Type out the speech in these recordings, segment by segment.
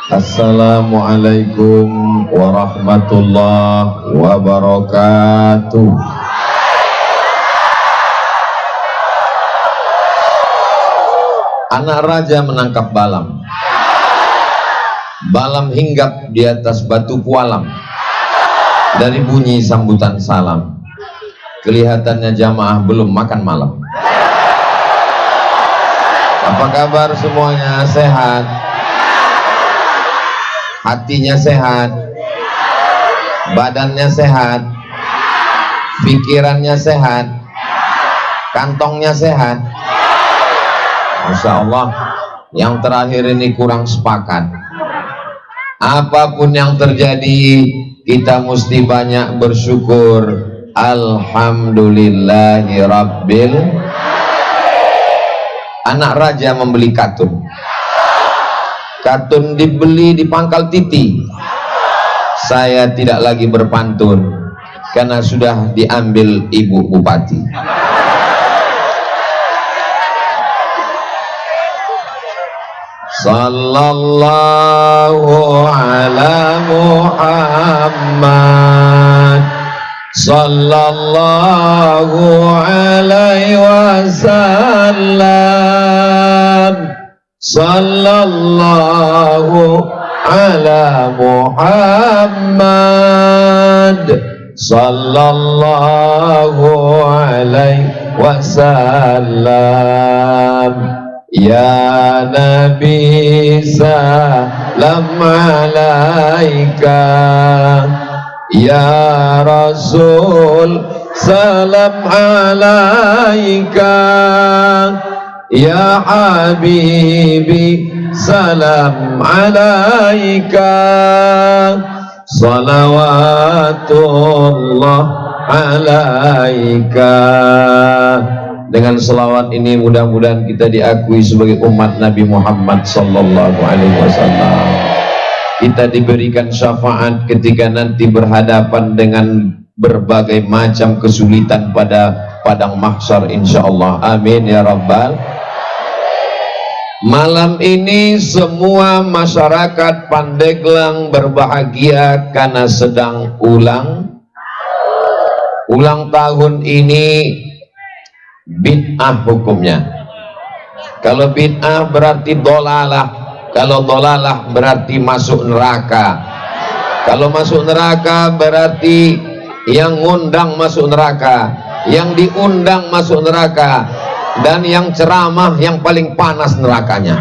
Assalamualaikum warahmatullahi wabarakatuh. Anak raja menangkap balam. Balam hinggap di atas batu pualam. Dari bunyi sambutan salam, kelihatannya jamaah belum makan malam. Apa kabar semuanya? Sehat? Hatinya sehat? Badannya sehat? Pikirannya sehat? Kantongnya sehat? Masya Allah. Yang terakhir ini kurang sepakat. Apapun yang terjadi, kita mesti banyak bersyukur. Alhamdulillahi Rabbil. Anak raja membeli katun. Katun dibeli di pangkal titi. Saya tidak lagi berpantun karena sudah diambil ibu bupati. Sallallahu ala Muhammad, sallallahu alaihi wasallam, sallallahu ala Muhammad, sallallahu alaihi wasallam. Ya Nabi salam alaika, ya Rasul salam alaika, ya Habibi salam alaika, salawatullah alaika. Dengan selawat ini mudah-mudahan kita diakui sebagai umat Nabi Muhammad sallallahu alaihi wasallam. Kita diberikan syafaat ketika nanti berhadapan dengan berbagai macam kesulitan pada padang mahsyar insyaallah. Amin ya rabbal. Malam ini semua masyarakat Pandeglang berbahagia karena sedang ulang tahun ini. Bid'ah hukumnya. Kalau bid'ah berarti dolalah. Kalau dolalah berarti masuk neraka. Kalau masuk neraka berarti yang ngundang masuk neraka, yang diundang masuk neraka, dan yang ceramah yang paling panas nerakanya.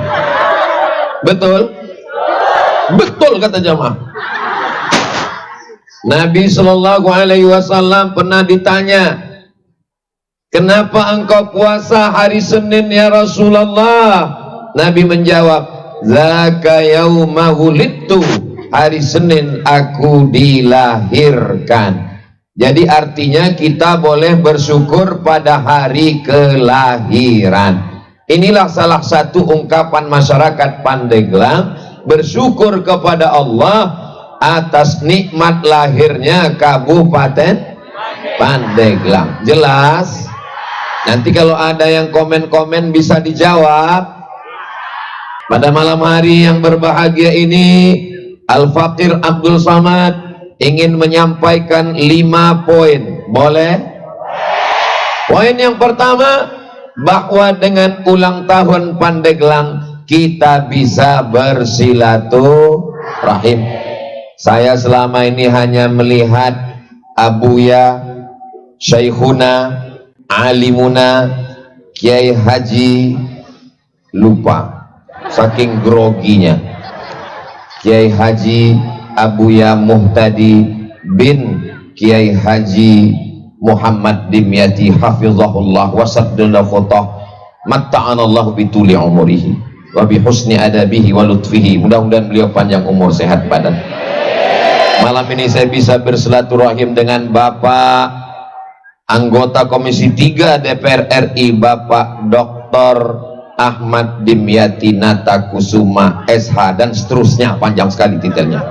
Betul? Betul kata jamaah. Nabi Shallallahu Alaihi Wasallam pernah ditanya, kenapa engkau puasa hari Senin ya Rasulullah? Nabi menjawab, zaka yauma wulidtu, hari Senin aku dilahirkan. Jadi artinya kita boleh bersyukur pada hari kelahiran. Inilah salah satu ungkapan masyarakat Pandeglang bersyukur kepada Allah atas nikmat lahirnya Kabupaten Pandeglang. Jelas? Nanti kalau ada yang komen-komen bisa dijawab. Pada malam hari yang berbahagia ini, Al-Faqir Abdul Samad ingin menyampaikan 5 poin. Boleh? Poin yang pertama, bahwa dengan ulang tahun Pandeglang kita bisa bersilaturahim. Saya selama ini hanya melihat Abuya, Syekhuna, Alimuna, Kiai Haji, lupa saking groginya, Kiai Haji Abuya Muhtadi bin Kiai Haji Muhammad Dimyati hafizahullah wa saddala khutah matta'anallahu bituli umurihi wa bihusni adabihi wa lutfihi. Mudah-mudahan beliau panjang umur, sehat badan. Malam ini saya bisa bersilaturahim dengan Bapak anggota Komisi 3 DPR RI, Bapak Dr. Ahmad Dimyati Natakusuma SH, dan seterusnya, panjang sekali titelnya.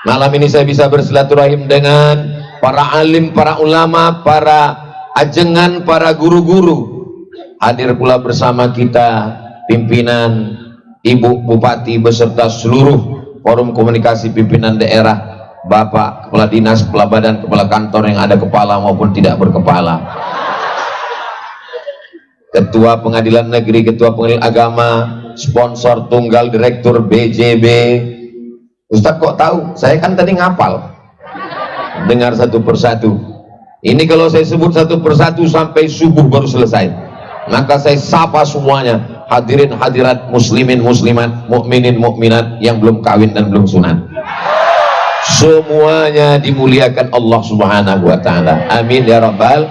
Malam ini saya bisa bersilaturahim dengan para alim, para ulama, para ajengan, para guru-guru. Hadir pula bersama kita pimpinan Ibu Bupati beserta seluruh forum komunikasi pimpinan daerah, Bapak Kepala Dinas, Kepala Badan, Kepala Kantor yang ada kepala maupun tidak berkepala, Ketua Pengadilan Negeri, Ketua Pengadilan Agama, sponsor tunggal Direktur BJB. Ustadz kok tahu? Saya kan tadi ngapal. Dengar satu persatu. Ini kalau saya sebut satu persatu sampai subuh baru selesai. Maka saya sapa semuanya, hadirin hadirat, muslimin muslimat, mukminin mukminat yang belum kawin dan belum sunat. Semuanya dimuliakan Allah Subhanahu wa taala. Amin ya rabbal.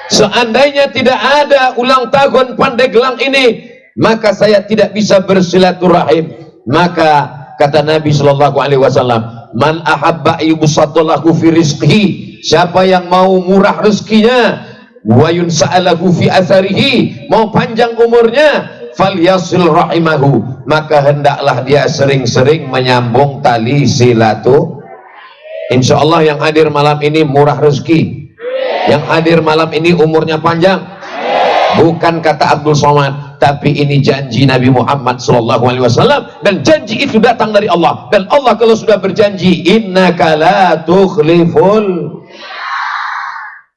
Seandainya tidak ada ulang tahun Pandeglang ini, maka saya tidak bisa bersilaturahim. Maka kata Nabi sallallahu alaihi wasallam, man ahabba yubsatallahu fi rizqihi, siapa yang mau murah rezekinya, wa yunsa'alahu fi atharihi, mau panjang umurnya, falyasil rahimahu, maka hendaklah dia sering-sering menyambung tali silatu. Insya Allah yang hadir malam ini murah rezeki, yang hadir malam ini umurnya panjang. Bukan kata Abdul Somad, tapi ini janji Nabi Muhammad SAW, dan janji itu datang dari Allah. Dan Allah kalau sudah berjanji, innaka la tukhliful.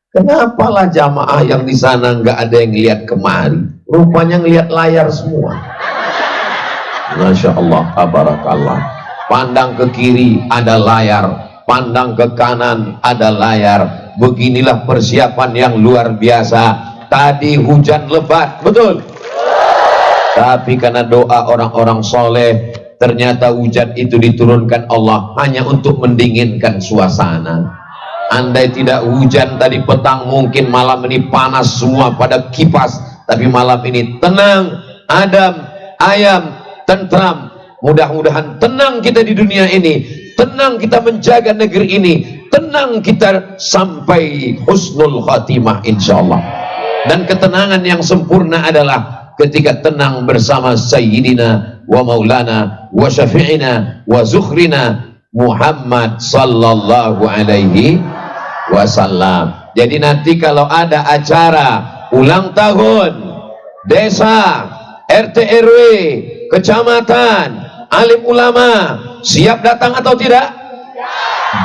Kenapalah jamaah yang di sana nggak ada yang lihat kemari? Rupanya ngelihat layar semua. Masya Allah, tabarakallah. Pandang ke kiri ada layar, pandang ke kanan ada layar. Beginilah persiapan yang luar biasa. Tadi hujan lebat, betul? Tapi karena doa orang-orang soleh, ternyata hujan itu diturunkan Allah hanya untuk mendinginkan suasana. Andai tidak hujan tadi petang, mungkin malam ini panas semua pada kipas. Tapi malam ini tenang, adem, ayam, tentram. Mudah-mudahan tenang kita di dunia ini, tenang kita menjaga negeri ini, tenang kita sampai husnul khatimah insyaallah. Dan ketenangan yang sempurna adalah ketika tenang bersama Sayyidina wa Maulana wa Syafi'ina wa Zukhrina Muhammad sallallahu alaihi wasallam. Jadi nanti kalau ada acara ulang tahun desa, RT RW, kecamatan, alim ulama, siap datang atau tidak?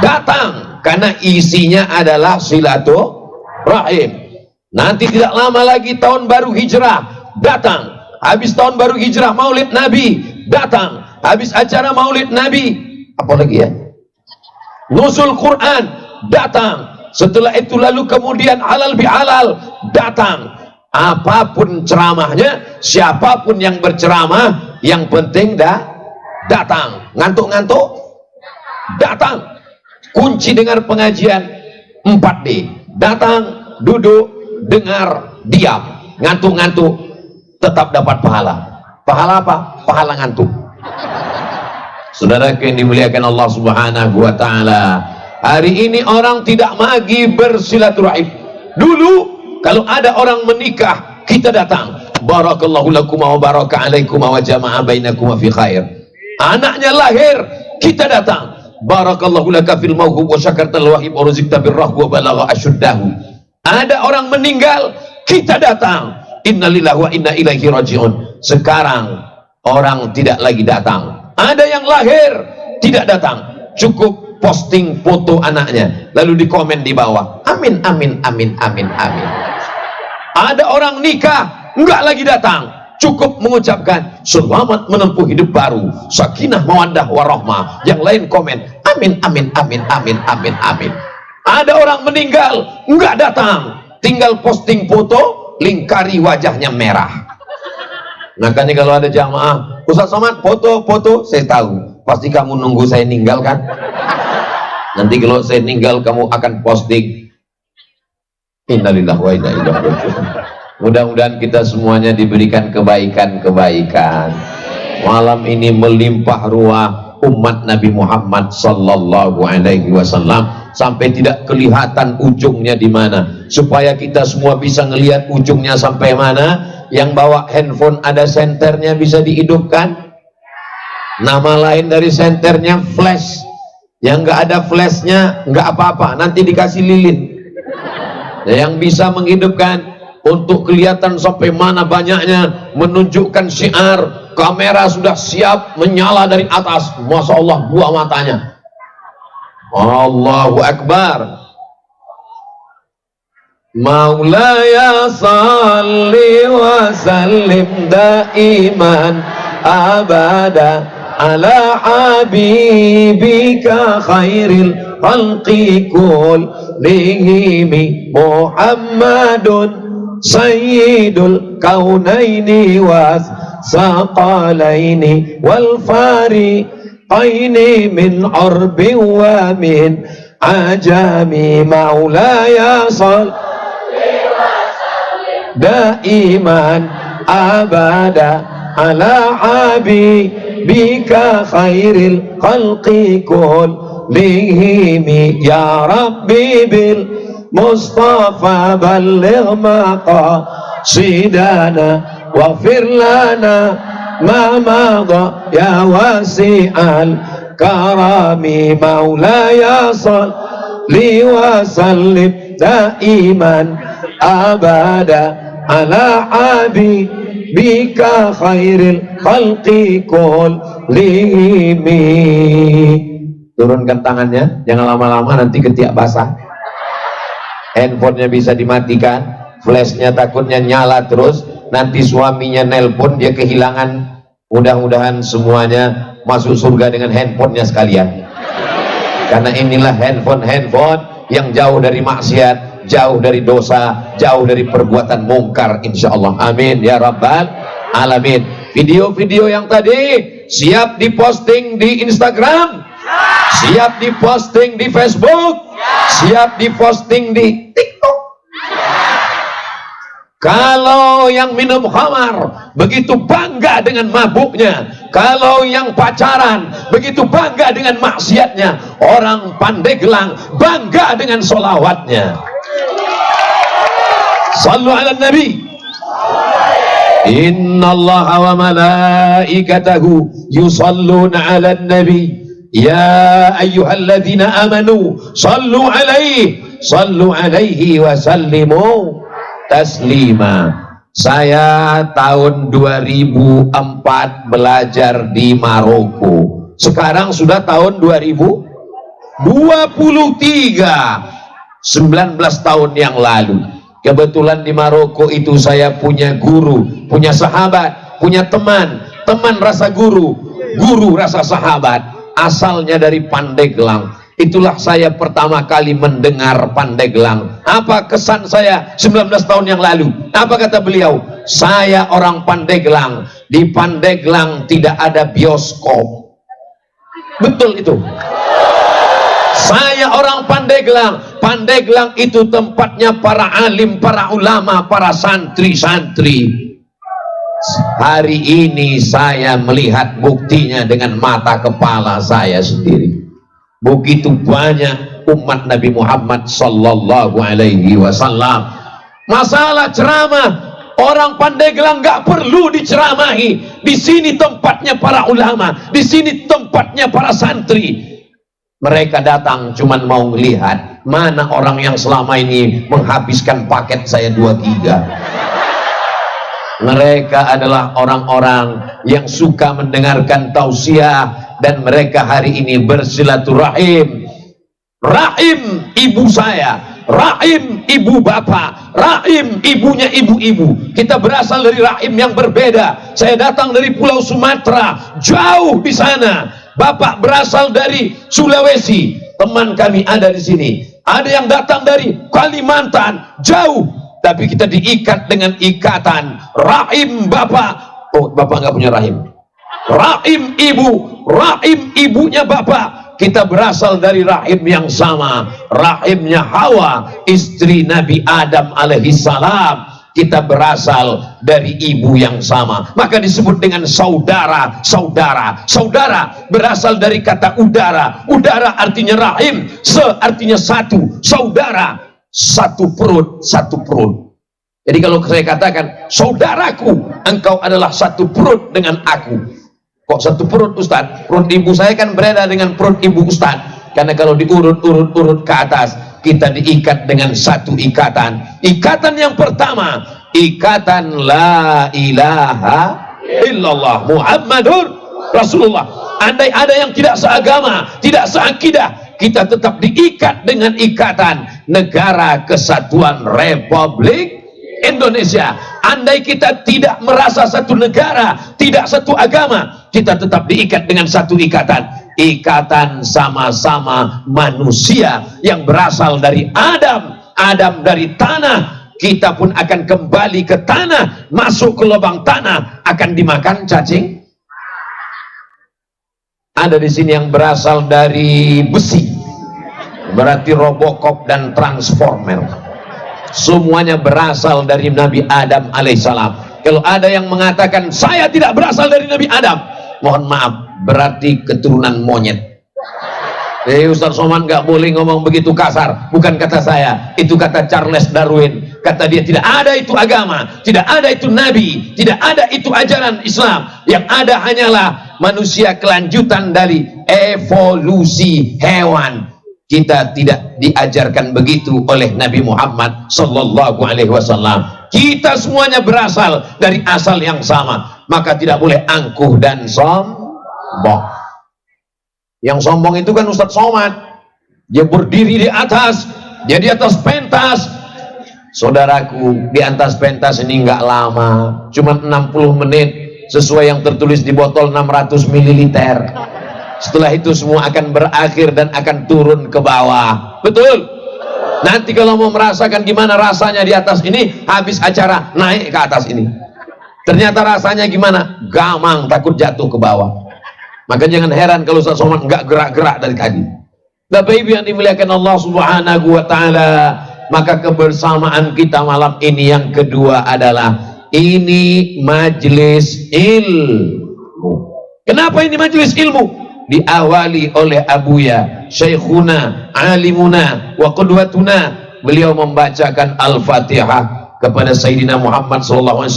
Datang, karena isinya adalah silaturahim. Nanti tidak lama lagi tahun baru hijrah, datang. Habis tahun baru hijrah maulid Nabi, datang. Habis acara maulid Nabi, apa lagi ya? Nuzul Quran, datang. Setelah itu lalu kemudian halal bihalal, datang. Apapun ceramahnya, siapapun yang berceramah, yang penting datang. Ngantuk-ngantuk, datang. Kunci dengar pengajian 4D. Datang, duduk, dengar, diam. Ngantuk-ngantuk tetap dapat pahala. Pahala apa? Pahala ngantuk. Saudara yang dimuliakan Allah Subhanahu wa taala, hari ini orang tidak lagi bersilaturahim. Dulu kalau ada orang menikah, kita datang. Barakallahu lakum wa baraka alaikum wa jama'a bainakum fi khair. Anaknya lahir, kita datang. Barakallahu laka fil mawhub wa syakartal wahib wa rizqta birrah wa balagha asyuddahu. Ada orang meninggal, kita datang. Innalillahi wa inna ilaihi raji'un. Sekarang orang tidak lagi datang. Ada yang lahir, tidak datang. Cukup posting foto anaknya, lalu dikomen di bawah, amin amin amin amin amin. Ada orang nikah, enggak lagi datang. Cukup mengucapkan selamat menempuh hidup baru, sakinah mawaddah warahmah. Yang lain komen amin amin amin amin amin amin. Ada orang meninggal, enggak datang, tinggal posting foto, lingkari wajahnya merah. Makanya kalau ada jamaah, Ustaz Somad foto, saya tahu pasti kamu nunggu saya ninggal kan. Nanti kalau saya ninggal kamu akan posting innalillahi wa inna ilaihi raji'un. Mudah-mudahan kita semuanya diberikan kebaikan-kebaikan. Malam ini melimpah ruah umat Nabi Muhammad sallallahu alaihi wasallam sampai tidak kelihatan ujungnya di mana, supaya kita semua bisa ngelihat ujungnya sampai mana. Yang bawa handphone ada senternya bisa dihidupkan. Nama lain dari senternya flash. Yang nggak ada flashnya nggak apa-apa, nanti dikasih lilin. Yang bisa menghidupkan untuk kelihatan sampai mana banyaknya, menunjukkan syiar kamera sudah siap menyala dari atas. Masya Allah, dua matanya. Allahu Akbar. Maulaya salli wa sallim daiman abada ala habibika khairil khalqi kullihim Muhammadun sayyidul kaunaini was saqalaini wal fariqaini min urbi wa min ajami. Maulaya salli daiman abada ala habibika khairil khalqi kullihim. Ya Rabbi bil Mustafa balligh maqasidana waghfir lana ma madha ya wasi'al karami. Maulaya salli wa sallim daiman abada ala habibika khairil khalqi kullihim. Turunkan tangannya, jangan lama-lama nanti ketiak basah. Handphonenya bisa dimatikan, flashnya takutnya nyala terus, nanti suaminya nelpon dia kehilangan. Mudah-mudahan semuanya masuk surga dengan handphonenya sekalian, karena inilah handphone yang jauh dari maksiat, jauh dari dosa, jauh dari perbuatan mungkar, insya Allah. Amin ya rabbal alamin. Video-video yang tadi siap diposting di Instagram, siap diposting di Facebook, siap diposting di TikTok. Kalau yang minum khamar begitu bangga dengan mabuknya, kalau yang pacaran begitu bangga dengan maksiatnya, orang Pandeglang bangga dengan solawatnya. Sallu ala Nabi. Inna Allah wa malaikatahu yusalluna ala Nabi. Ya ayyuhalladzina amanu sallu alaihi wa sallimu taslima. Saya tahun 2004 belajar di Maroko. Sekarang sudah tahun 2023, 19 tahun yang lalu. Kebetulan di Maroko itu saya punya guru, punya sahabat, punya teman rasa guru, guru rasa sahabat. Asalnya dari Pandeglang. Itulah saya pertama kali mendengar Pandeglang. Apa kesan saya 19 tahun yang lalu? Apa kata beliau? Saya orang Pandeglang. Di Pandeglang tidak ada bioskop. Betul itu. Saya orang Pandeglang. Pandeglang itu tempatnya para alim, para ulama, para santri-santri. Hari ini saya melihat buktinya dengan mata kepala saya sendiri. Begitu banyak umat Nabi Muhammad sallallahu alaihi wasallam. Masalah ceramah, orang Pandeglang nggak perlu diceramahi. Di sini tempatnya para ulama, di sini tempatnya para santri. Mereka datang cuman mau melihat mana orang yang selama ini menghabiskan paket saya 2 giga. Mereka adalah orang-orang yang suka mendengarkan tausiah, dan mereka hari ini bersilaturahim. Rahim ibu saya, rahim ibu bapak, rahim ibunya ibu-ibu. Kita berasal dari rahim yang berbeda. Saya datang dari Pulau Sumatera, jauh di sana. Bapak berasal dari Sulawesi, teman kami ada di sini. Ada yang datang dari Kalimantan, jauh. Tapi kita diikat dengan ikatan rahim bapak. Oh, bapak nggak punya rahim. Rahim ibu, rahim ibunya bapak. Kita berasal dari rahim yang sama. Rahimnya Hawa, istri Nabi Adam alaihissalam. Kita berasal dari ibu yang sama. Maka disebut dengan saudara. Saudara berasal dari kata udara. Udara artinya rahim, artinya satu. Saudara, satu perut. Jadi kalau saya katakan, saudaraku, engkau adalah satu perut dengan aku. Kok satu perut, Ustaz? Perut ibu saya kan berbeda dengan perut ibu Ustaz. Karena kalau diurut ke atas, kita diikat dengan satu ikatan. Ikatan yang pertama, ikatan la ilaha illallah Muhammadur Rasulullah. Andai ada yang tidak seagama, tidak seakidah, kita tetap diikat dengan ikatan Negara Kesatuan Republik Indonesia. Andai kita tidak merasa satu negara, tidak satu agama, kita tetap diikat dengan satu ikatan, ikatan sama-sama manusia yang berasal dari Adam dari tanah. Kita pun akan kembali ke tanah, masuk ke lubang tanah, akan dimakan cacing. Ada di sini yang berasal dari besi, berarti Robocop dan Transformer. Semuanya berasal dari Nabi Adam alaihissalam. Kalau ada yang mengatakan saya tidak berasal dari Nabi Adam, mohon maaf, berarti keturunan monyet. Ustaz Somad nggak boleh ngomong begitu kasar. Bukan kata saya, itu kata Charles Darwin. Kata dia, tidak ada itu agama, tidak ada itu nabi, tidak ada itu ajaran Islam. Yang ada hanyalah manusia kelanjutan dari evolusi hewan. Kita tidak diajarkan begitu oleh Nabi Muhammad sallallahu alaihi wasallam. Kita semuanya berasal dari asal yang sama, maka tidak boleh angkuh dan sombong. Yang sombong itu kan Ustadz Somad, dia berdiri di atas, dia di atas pentas. Saudaraku, di atas pentas ini nggak lama, cuma 60 menit sesuai yang tertulis di botol 600 ml. Setelah itu semua akan berakhir dan akan turun ke bawah. Betul? Nanti kalau mau merasakan gimana rasanya di atas ini, habis acara naik ke atas ini, ternyata rasanya gimana? Gamang, takut jatuh ke bawah. Maka jangan heran kalau Ustaz Somad nggak gerak-gerak dari tadi. Bapak Ibu yang dimuliakan Allah Subhanahu wa taala, maka kebersamaan kita malam ini yang kedua adalah ini majelis ilmu. Kenapa ini majelis ilmu? Diawali oleh Abuya, Syekhuna, Alimuna, wa Qudwatuna. Beliau membacakan Al-Fatihah kepada Sayyidina Muhammad SAW,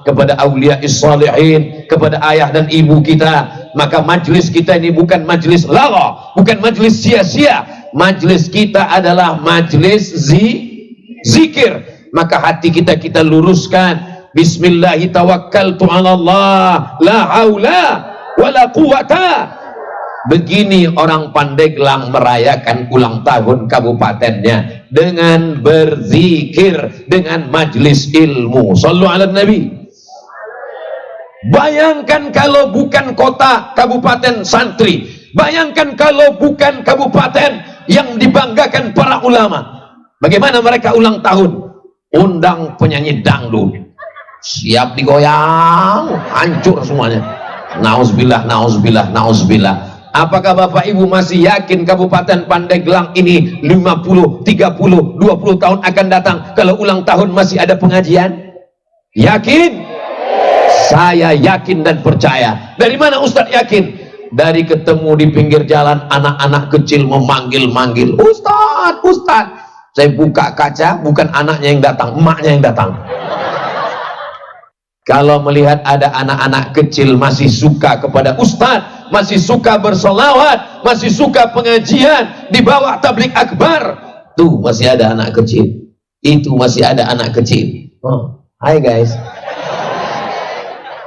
kepada awliya salihin, kepada ayah dan ibu kita. Maka majlis kita ini bukan majlis lagha, bukan majlis sia-sia. Majlis kita adalah majlis zikir. Maka hati kita luruskan. Bismillahi tawakkaltu 'ala Allah, la haula wala quwata. Begini orang Pandeglang merayakan ulang tahun kabupatennya, dengan berzikir, dengan majlis ilmu. Shallu 'ala Nabi. Bayangkan kalau bukan kota kabupaten santri, bayangkan kalau bukan kabupaten yang dibanggakan para ulama, bagaimana mereka ulang tahun? Undang penyanyi dangdut, siap digoyang, hancur semuanya. Nauzubillah, nauzubillah, nauzubillah. Apakah Bapak Ibu masih yakin Kabupaten Pandeglang ini 50, 30, 20 tahun akan datang kalau ulang tahun masih ada pengajian? Yakin? Saya yakin dan percaya. Dari mana Ustadz yakin? Dari ketemu di pinggir jalan anak-anak kecil memanggil-manggil, Ustadz, Ustadz. Saya buka kaca, bukan anaknya yang datang, emaknya yang datang. Kalau melihat ada anak-anak kecil masih suka kepada Ustadz, masih suka bersolawat, masih suka pengajian di bawah tablik akbar, tuh masih ada anak kecil, itu masih ada anak kecil. Oh, hai guys.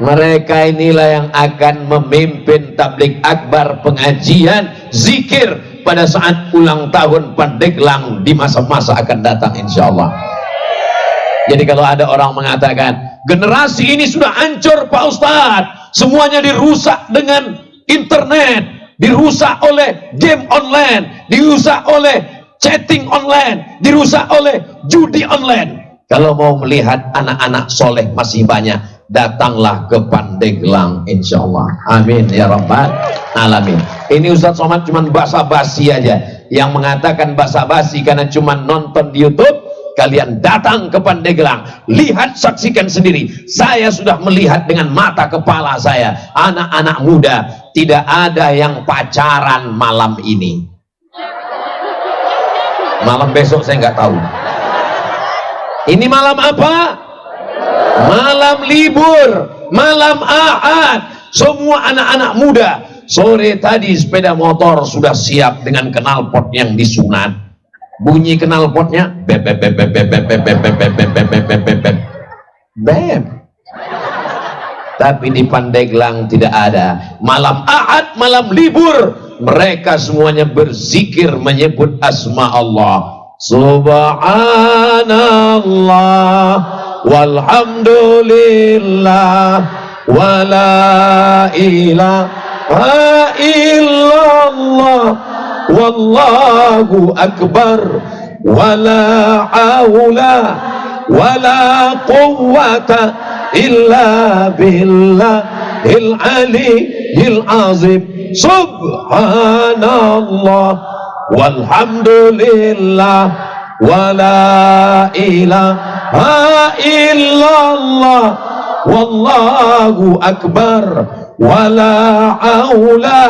Mereka inilah yang akan memimpin tablik akbar, pengajian, zikir pada saat ulang tahun Pandeglang di masa-masa akan datang insya Allah. Jadi kalau ada orang mengatakan generasi ini sudah hancur Pak Ustadz, semuanya dirusak dengan internet, dirusak oleh game online, dirusak oleh chatting online, dirusak oleh judi online. Kalau mau melihat anak-anak soleh masih banyak, datanglah ke Pandeglang insya Allah. Amin ya rabbal alamin. Ini Ustadz Somad cuma basa-basi aja. Yang mengatakan basa-basi karena cuma nonton di YouTube, kalian datang ke Pandeglang, lihat, saksikan sendiri. Saya sudah melihat dengan mata kepala saya, anak-anak muda tidak ada yang pacaran malam ini. Malam besok saya nggak tahu. Ini malam apa? Malam libur, malam Ahad. Semua anak-anak muda sore tadi sepeda motor sudah siap dengan knalpot yang disunat. Bunyi knalpotnya beb beb beb beb beb beb beb beb beb beb beb beb beb beb. Tapi di Pandeglang tidak ada. Malam Ahad, malam libur, mereka semuanya berzikir menyebut asma Allah. Subhanallah walhamdulillah wala ilaha illallah wallahu akbar wala haula wala quwwata illa billahil aliyyil azim. Subhanallah walhamdulillah wala ilaha illallah wallahu akbar wala haula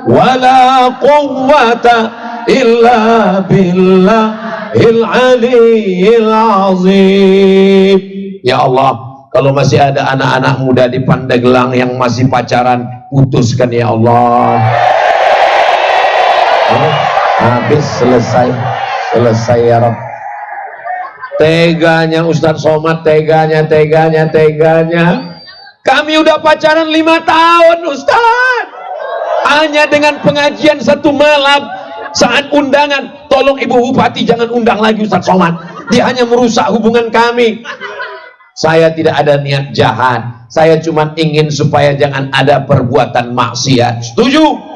wala quwwata illa billahil aliyyil azim. Ya Allah, kalau masih ada anak-anak muda di Pandeglang yang masih pacaran, putuskan ya Allah. Habis, selesai ya Rabb. Teganya Ustadz Somad, teganya. Kami udah pacaran 5 tahun Ustadz, hanya dengan pengajian 1 malam. Saat undangan, tolong Ibu Bupati jangan undang lagi Ustadz Somad, dia hanya merusak hubungan kami. Saya tidak ada niat jahat, saya cuma ingin supaya jangan ada perbuatan maksiat. Setuju?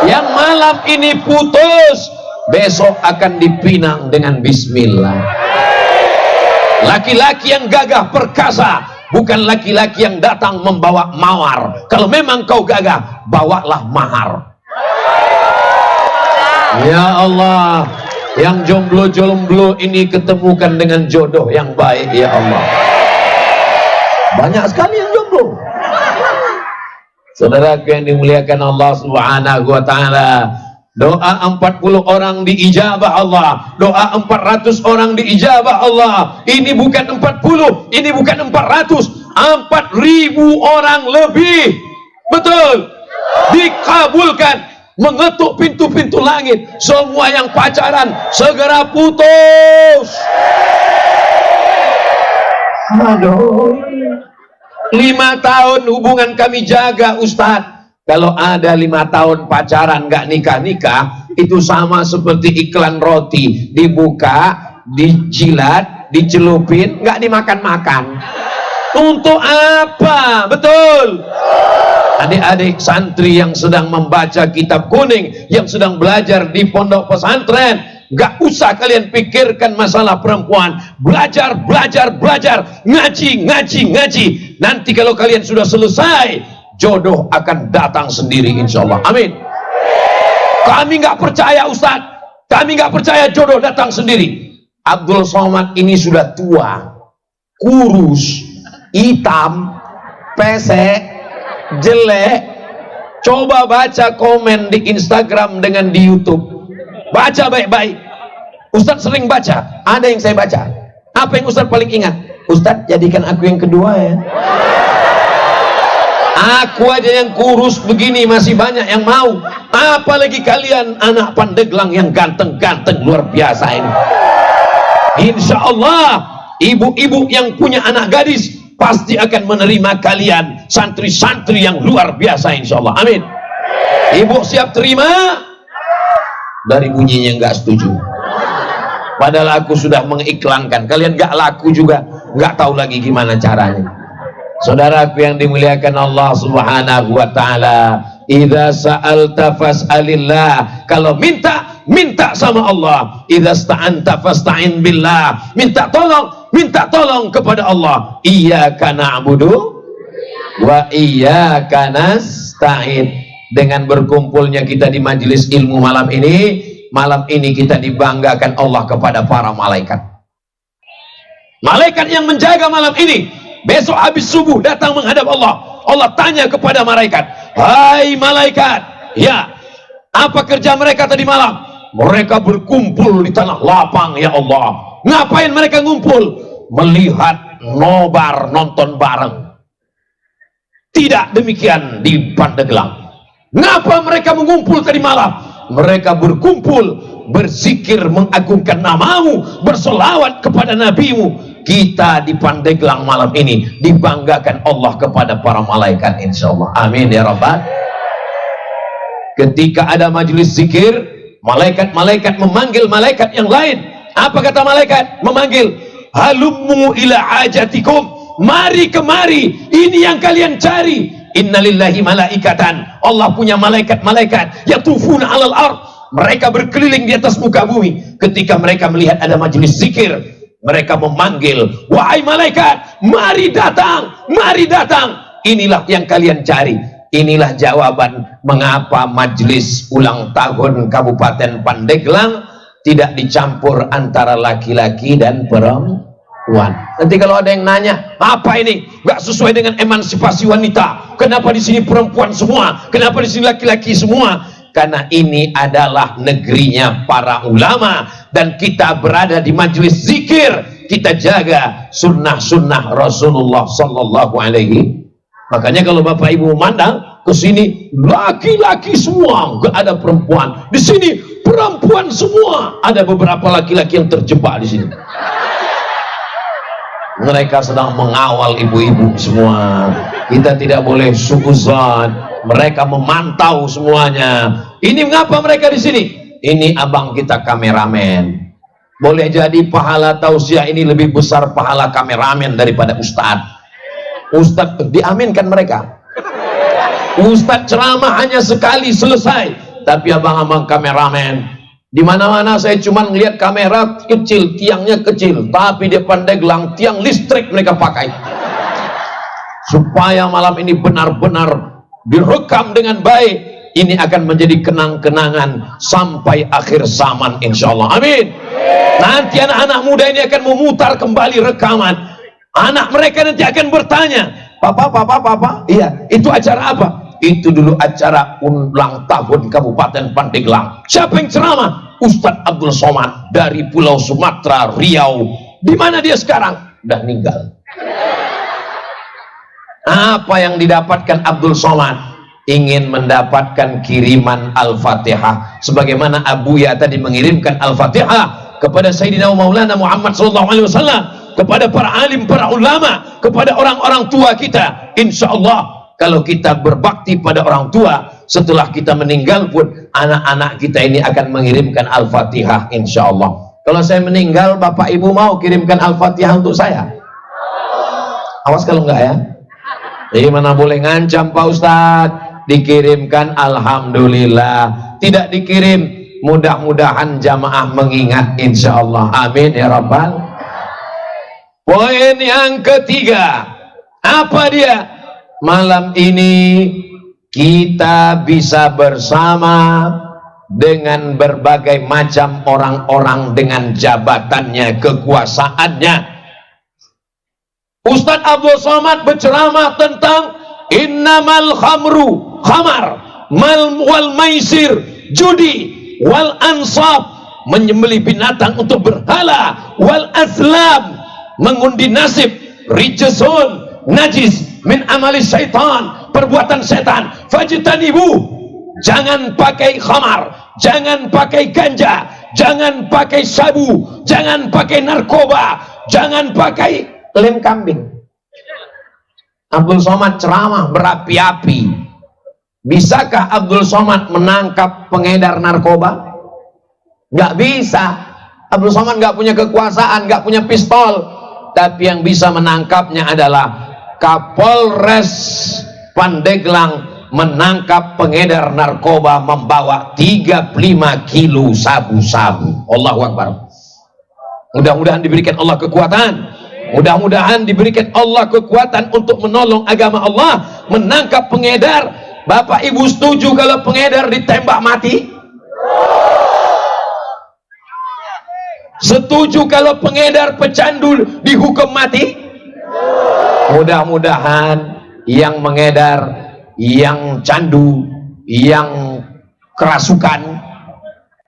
Yang malam ini putus, besok akan dipinang dengan bismillah. Laki-laki yang gagah perkasa, bukan laki-laki yang datang membawa mawar. Kalau memang kau gagah, bawalah mahar. Ya Allah, yang jomblo-jomblo ini ketemukan dengan jodoh yang baik ya Allah. Banyak sekali yang jomblo. Saudaraku yang dimuliakan Allah Subhanahu wa taala, doa 40 orang diijabah Allah, doa 400 orang diijabah Allah. Ini bukan 40, ini bukan 400, 4.000 orang lebih. Betul, dikabulkan. Mengetuk pintu-pintu langit. Semua yang pacaran segera putus. Aduh, 5 tahun hubungan kami jaga Ustadz. Kalau ada 5 tahun pacaran nggak nikah-nikah, itu sama seperti iklan roti, dibuka, dijilat, dicelupin, nggak dimakan-makan. Untuk apa? Betul. Adik-adik santri yang sedang membaca kitab kuning, yang sedang belajar di pondok pesantren, gak usah kalian pikirkan masalah perempuan. Belajar, ngaji. Nanti kalau kalian sudah selesai, jodoh akan datang sendiri insya Allah. Amin. Kami gak percaya Ustadz, kami gak percaya jodoh datang sendiri. Abdul Somad ini sudah tua, kurus, hitam, pesek, jelek. Coba baca komen di Instagram dengan di YouTube, baca baik-baik. Ustadz sering baca, ada yang saya baca. Apa yang Ustadz paling ingat? Ustadz, jadikan aku yang kedua ya. Aku aja yang kurus begini masih banyak yang mau, apalagi kalian anak Pandeglang yang ganteng-ganteng luar biasa ini. Insya Allah ibu-ibu yang punya anak gadis pasti akan menerima kalian, santri-santri yang luar biasa insya Allah. Amin. Ibu siap terima? Dari bunyinya nggak setuju. Padahal aku sudah mengiklankan, kalian nggak laku juga, nggak tahu lagi gimana caranya. Saudaraku yang dimuliakan Allah Subhanahu wa taala, idza sa'alta fas'alillah. Kalau minta sama Allah. Idza sta'anta fasta'in billah. Minta tolong kepada Allah. Iyyaka na'budu wa iyyaka nasta'in. Dengan berkumpulnya kita di majelis ilmu malam ini kita dibanggakan Allah kepada para malaikat. Malaikat yang menjaga malam ini, besok habis subuh datang menghadap Allah. Allah tanya kepada malaikat, hai malaikat, ya, apa kerja mereka tadi malam? Mereka berkumpul di tanah lapang ya Allah. Ngapain mereka ngumpul? Melihat nobar, nonton bareng. Tidak demikian di Pandeglang. Ngapa mereka mengumpul tadi malam? Mereka berkumpul berzikir mengagungkan namamu, bersolawat kepada nabimu. Kita di Pandeglang malam ini dibanggakan Allah kepada para malaikat, insyaallah. Amin ya rabbal. Ketika ada majelis zikir, malaikat-malaikat memanggil malaikat yang lain. Apa kata malaikat? Memanggil, halummu ila hajatikum, mari kemari, ini yang kalian cari. Innalillahi malaikatan, Allah punya malaikat-malaikat yatufuna alal ard, mereka berkeliling di atas muka bumi. Ketika mereka melihat ada majelis zikir, mereka memanggil, wahai malaikat, mari datang, mari datang, inilah yang kalian cari. Inilah jawaban mengapa majelis ulang tahun Kabupaten Pandeglang tidak dicampur antara laki-laki dan perempuan. Nanti kalau ada yang nanya, apa ini? Gak sesuai dengan emansipasi wanita. Kenapa di sini perempuan semua? Kenapa di sini laki-laki semua? Karena ini adalah negerinya para ulama dan kita berada di majelis zikir. Kita jaga sunnah-sunnah Rasulullah Sallallahu Alaihi. Makanya kalau Bapak Ibu memandang ke sini laki-laki semua, gak ada perempuan. Di sini perempuan semua. Ada beberapa laki-laki yang terjebak di sini. Mereka sedang mengawal ibu-ibu semua. Kita tidak boleh suuzon. Mereka memantau semuanya. Ini mengapa mereka di sini? Ini abang kita kameramen. Boleh jadi pahala tausiah ini lebih besar pahala kameramen daripada ustadz. Ustadz diaminkan mereka. Ustadz ceramah hanya sekali selesai. Tapi abang-abang kameramen, di mana-mana saya cuma ngelihat kamera kecil, tiangnya kecil, tapi di Pandeglang tiang listrik mereka pakai. Supaya malam ini benar-benar direkam dengan baik. Ini akan menjadi kenang-kenangan sampai akhir zaman, insyaallah. Amin. Nanti anak-anak muda ini akan memutar kembali rekaman. Anak mereka nanti akan bertanya, Papa, iya, itu acara apa? Itu dulu acara ulang tahun Kabupaten Pandeglang. Siapa yang ceramah? Ustadz Abdul Somad dari Pulau Sumatera, Riau. Di mana dia sekarang? Udah meninggal. Apa yang didapatkan Abdul Somad? Ingin mendapatkan kiriman Al-Fatihah. Sebagaimana Abuya tadi mengirimkan Al-Fatihah kepada Sayyidina Maulana Muhammad SAW, kepada para alim, para ulama, kepada orang-orang tua kita. Insya Allah kalau kita berbakti pada orang tua, setelah kita meninggal pun anak-anak kita ini akan mengirimkan Al-Fatihah, insya Allah. Kalau saya meninggal, Bapak Ibu mau kirimkan Al-Fatihah untuk saya? Awas kalau enggak ya. Jadi mana boleh ngancam Pak Ustadz. Dikirimkan, alhamdulillah. Tidak dikirim, mudah-mudahan jamaah mengingat, insya Allah. Amin ya rabbal. Poin yang ketiga, apa dia? Malam ini kita bisa bersama dengan berbagai macam orang-orang dengan jabatannya, kekuasaannya. Ustadz Abdul Somad berceramah tentang innamal khamru, khamar, wal maisir, judi, wal ansab, menyembelih binatang untuk berhala, wal aslam, mengundi nasib, rijsun, najis, min amali syaitan, perbuatan setan. Fajtanibu, jangan pakai khamar, jangan pakai ganja, jangan pakai sabu, jangan pakai narkoba, jangan pakai lem kambing. Abdul Somad ceramah berapi-api. Bisakah Abdul Somad menangkap pengedar narkoba? Nggak bisa. Abdul Somad nggak punya kekuasaan, nggak punya pistol. Tapi yang bisa menangkapnya adalah Kapolres Pandeglang menangkap pengedar narkoba membawa 35 kilo sabu-sabu. Allahu Akbar. Mudah-mudahan diberikan Allah kekuatan. Mudah-mudahan diberikan Allah kekuatan untuk menolong agama Allah, menangkap pengedar. Bapak Ibu setuju kalau pengedar ditembak mati? Setuju kalau pengedar pecandu dihukum mati? Mudah-mudahan yang mengedar, yang candu, yang kerasukan.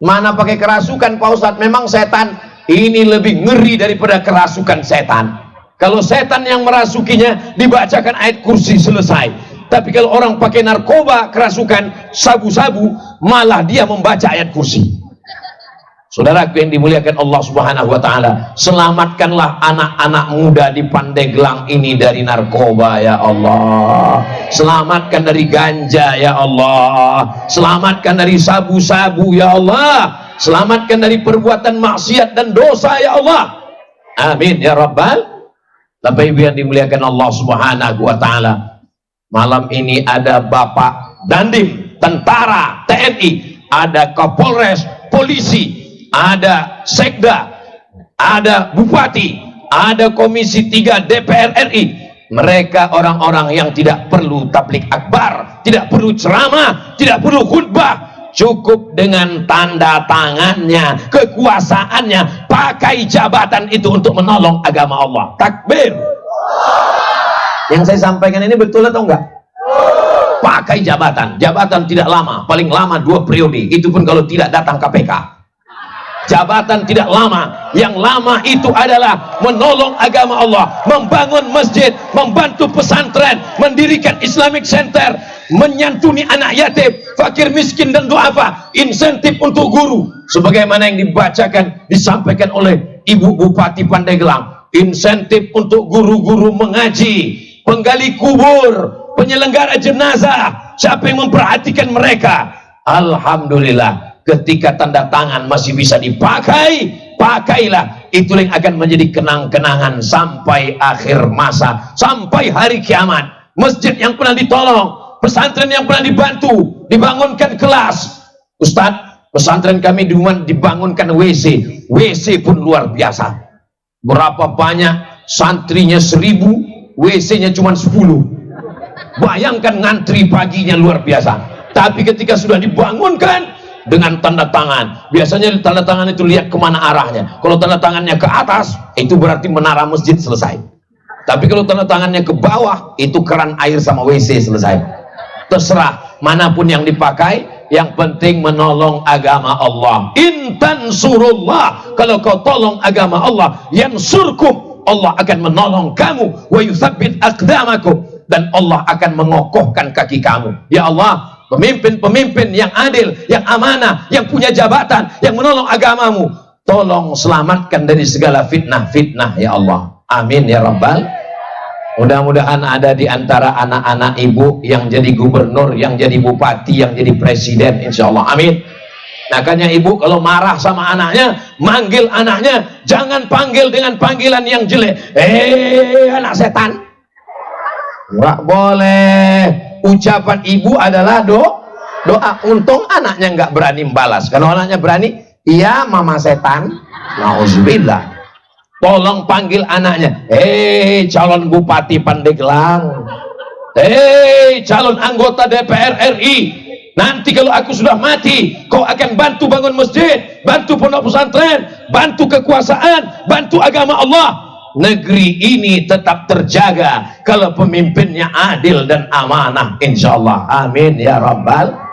Mana pakai kerasukan Pak Ustadz? Memang setan ini lebih ngeri daripada kerasukan setan. Kalau setan yang merasukinya dibacakan ayat kursi selesai. Tapi kalau orang pakai narkoba, kerasukan, sabu-sabu, malah dia membaca ayat kursi. Saudaraku yang dimuliakan Allah Subhanahu wa taala, selamatkanlah anak-anak muda di Pandeglang ini dari narkoba ya Allah. Selamatkan dari ganja ya Allah. Selamatkan dari sabu-sabu ya Allah. Selamatkan dari perbuatan maksiat dan dosa ya Allah. Amin ya rabbal. Bapak Ibu yang dimuliakan Allah Subhanahu wa taala, malam ini ada Bapak Dandim, tentara, TNI, ada Kapolres, polisi, ada Sekda, ada Bupati, ada Komisi 3 DPR RI. Mereka orang-orang yang tidak perlu tablik akbar, tidak perlu ceramah, tidak perlu khutbah. Cukup dengan tanda tangannya, kekuasaannya, pakai jabatan itu untuk menolong agama Allah. Takbir. Yang saya sampaikan ini betul atau enggak? Pakai jabatan. Jabatan tidak lama, paling lama 2 periode. Itu pun kalau tidak datang KPK. Jabatan tidak lama. Yang lama itu adalah menolong agama Allah, membangun masjid, membantu pesantren, mendirikan Islamic Center, menyantuni anak yatim, fakir miskin dan duafa, insentif untuk guru sebagaimana yang dibacakan, disampaikan oleh Ibu Bupati Pandeglang. Insentif untuk guru-guru mengaji, penggali kubur, penyelenggara jenazah, siapa yang memperhatikan mereka. Alhamdulillah, ketika tanda tangan masih bisa dipakai, pakailah. Itulah yang akan menjadi kenang-kenangan sampai akhir masa, sampai hari kiamat. Masjid yang pernah ditolong, pesantren yang pernah dibantu, dibangunkan kelas. Ustadz, pesantren kami dibangunkan WC pun luar biasa. Berapa banyak santrinya 1000, WC-nya cuma 10. Bayangkan ngantri paginya luar biasa. Tapi ketika sudah dibangunkan dengan tanda tangan, biasanya tanda tangan itu lihat kemana arahnya. Kalau tanda tangannya ke atas, itu berarti menara masjid selesai. Tapi kalau tanda tangannya ke bawah, itu keran air sama WC selesai. Terserah manapun yang dipakai, yang penting menolong agama Allah. Intan surullah, kalau kau tolong agama Allah, yansurkum, Allah akan menolong kamu. Wa yuthabbit aqdamakum, dan Allah akan mengokohkan kaki kamu. Ya Allah, pemimpin-pemimpin yang adil, yang amanah, yang punya jabatan, yang menolong agamamu, tolong selamatkan dari segala fitnah-fitnah ya Allah. Amin ya rabbal. Mudah-mudahan ada di antara anak-anak ibu yang jadi gubernur, yang jadi bupati, yang jadi presiden, insya Allah. Amin. Makanya ibu kalau marah sama anaknya, manggil anaknya, jangan panggil dengan panggilan yang jelek. Anak setan. Nggak boleh. Ucapan ibu adalah doa. Untung anaknya nggak berani membalas. Kalau anaknya berani, iya mama setan. Nauzubillah. Tolong panggil anaknya, calon Bupati Pandeglang, calon anggota DPR RI, nanti kalau aku sudah mati, kau akan bantu bangun masjid, bantu pondok pesantren, bantu kekuasaan, bantu agama Allah. Negeri ini tetap terjaga kalau pemimpinnya adil dan amanah, insya Allah. Amin ya rabbal.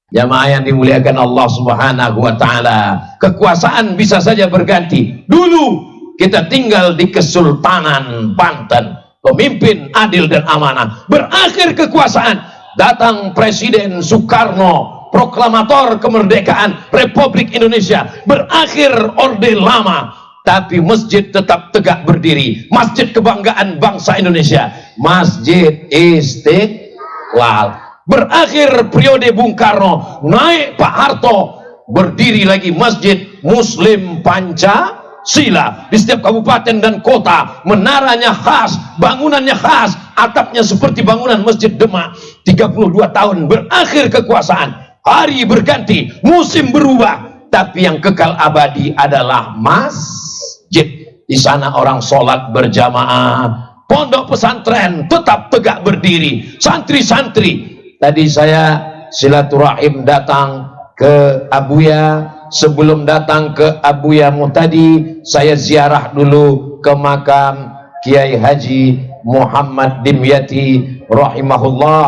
Jamaah yang dimuliakan Allah Subhanahu wa taala, kekuasaan bisa saja berganti. Dulu kita tinggal di Kesultanan Banten, pemimpin adil dan amanah. Berakhir kekuasaan, datang Presiden Soekarno, proklamator kemerdekaan Republik Indonesia. Berakhir Orde Lama, tapi masjid tetap tegak berdiri. Masjid kebanggaan bangsa Indonesia, Masjid Istiqlal. Berakhir periode Bung Karno, naik Pak Harto, berdiri lagi Masjid Muslim Pancasila. Di setiap kabupaten dan kota, menaranya khas, bangunannya khas, atapnya seperti bangunan Masjid Demak. 32 tahun berakhir kekuasaan, hari berganti, musim berubah, tapi yang kekal abadi adalah masjid. Di sana orang sholat berjamaah, pondok pesantren tetap tegak berdiri, santri-santri. Tadi saya silaturahim datang ke Abuya. Sebelum datang ke Abuya tadi, saya ziarah dulu ke makam Kiai Haji Muhammad Dimyati rahimahullah.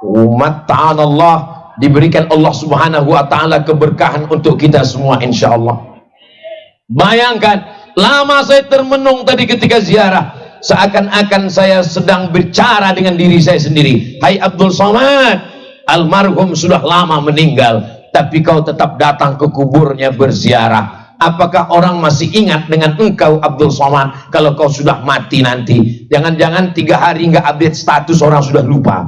Umat ta'anallah, diberikan Allah Subhanahu wa ta'ala keberkahan untuk kita semua insyaallah. Bayangkan, lama saya termenung tadi ketika ziarah, seakan-akan saya sedang bicara dengan diri saya sendiri. Hai Abdul Somad, almarhum sudah lama meninggal, tapi kau tetap datang ke kuburnya berziarah. Apakah orang masih ingat dengan engkau Abdul Somad kalau kau sudah mati nanti? Jangan-jangan 3 hari nggak update status, orang sudah lupa.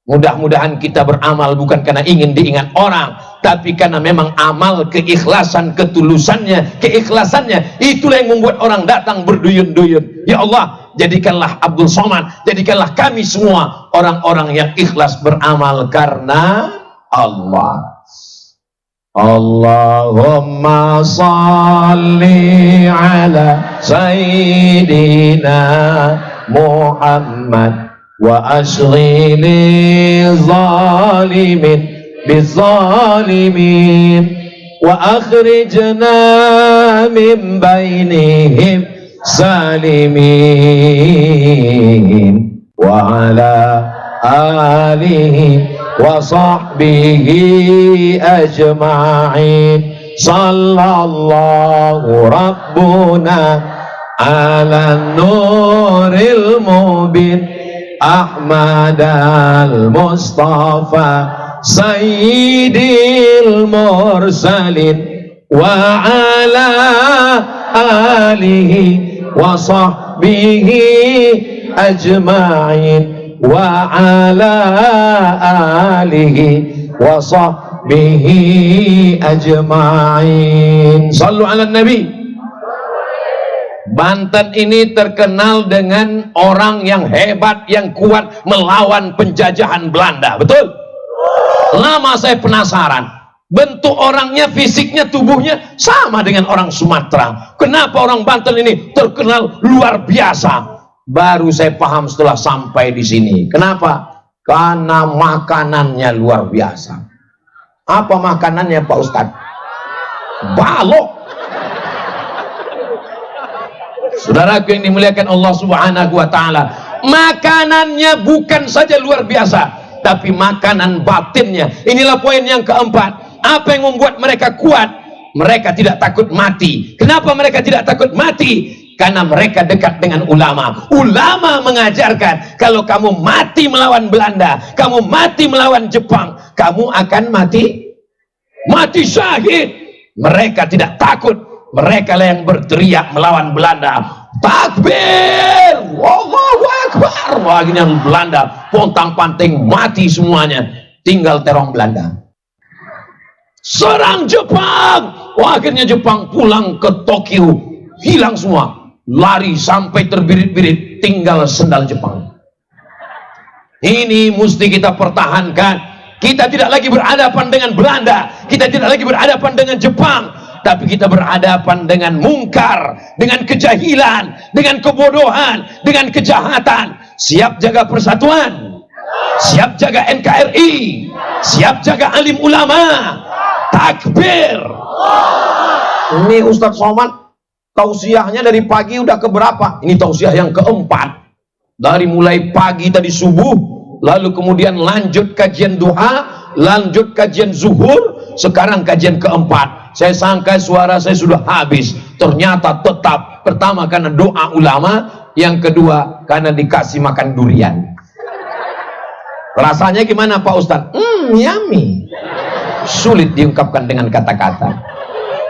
Mudah-mudahan kita beramal bukan karena ingin diingat orang, tapi karena memang amal, keikhlasan, ketulusannya, keikhlasannya, itulah yang membuat orang datang berduyun-duyun. Ya Allah, jadikanlah Abdul Somad, jadikanlah kami semua orang-orang yang ikhlas beramal karena Allah. Allahumma salli ala Sayyidina Muhammad wa ashghili zalimin bizzalimin wa akhrijna min bainihim salimin wa ala alihi wa sahbihi ajma'in. Sallallahu rabbuna ala nuril mubin Ahmad al-Mustafa Sayyidil mursalin wa ala alihi wa sahbihi ajma'in wa ala alihi wa sahbihi ajma'in. Sallu ala nabi. Banten ini terkenal dengan orang yang hebat, yang kuat melawan penjajahan Belanda. Betul? Lama saya penasaran, bentuk orangnya, fisiknya, tubuhnya sama dengan orang Sumatera. Kenapa orang Banten ini terkenal luar biasa? Baru saya paham setelah sampai di sini. Kenapa? Karena makanannya luar biasa. Apa makanannya Pak Ustadz? Balok. Saudaraku yang dimuliakan Allah Subhanahu wa taala, makanannya bukan saja luar biasa, tapi makanan batinnya. Inilah poin yang keempat. Apa yang membuat mereka kuat? Mereka tidak takut mati. Kenapa mereka tidak takut mati? Karena mereka dekat dengan ulama. Ulama mengajarkan kalau kamu mati melawan Belanda, kamu mati melawan Jepang, kamu akan mati syahid. Mereka tidak takut. Mereka lah yang berteriak melawan Belanda. Takbir, Allahu Akbar. Akhirnya Belanda pontang-panting mati semuanya, tinggal terong Belanda. Serang Jepang. Akhirnya Jepang pulang ke Tokyo, hilang semua. Lari sampai terbirit-birit, tinggal sendal Jepang. Ini mesti kita pertahankan. Kita tidak lagi berhadapan dengan Belanda, kita tidak lagi berhadapan dengan Jepang, tapi kita berhadapan dengan mungkar, dengan kejahilan, dengan kebodohan, dengan kejahatan. Siap jaga persatuan, siap jaga NKRI, siap jaga alim ulama. Takbir. Ini Ustadz Somad tausiahnya dari pagi udah keberapa? Ini tausiah yang keempat. Dari mulai pagi tadi subuh, lalu kemudian lanjut kajian duha, lanjut kajian zuhur, sekarang kajian keempat. Saya sangka suara saya sudah habis, ternyata tetap. Pertama karena doa ulama, yang kedua karena dikasih makan durian. Rasanya gimana Pak Ustadz? Yummy. Sulit diungkapkan dengan kata-kata.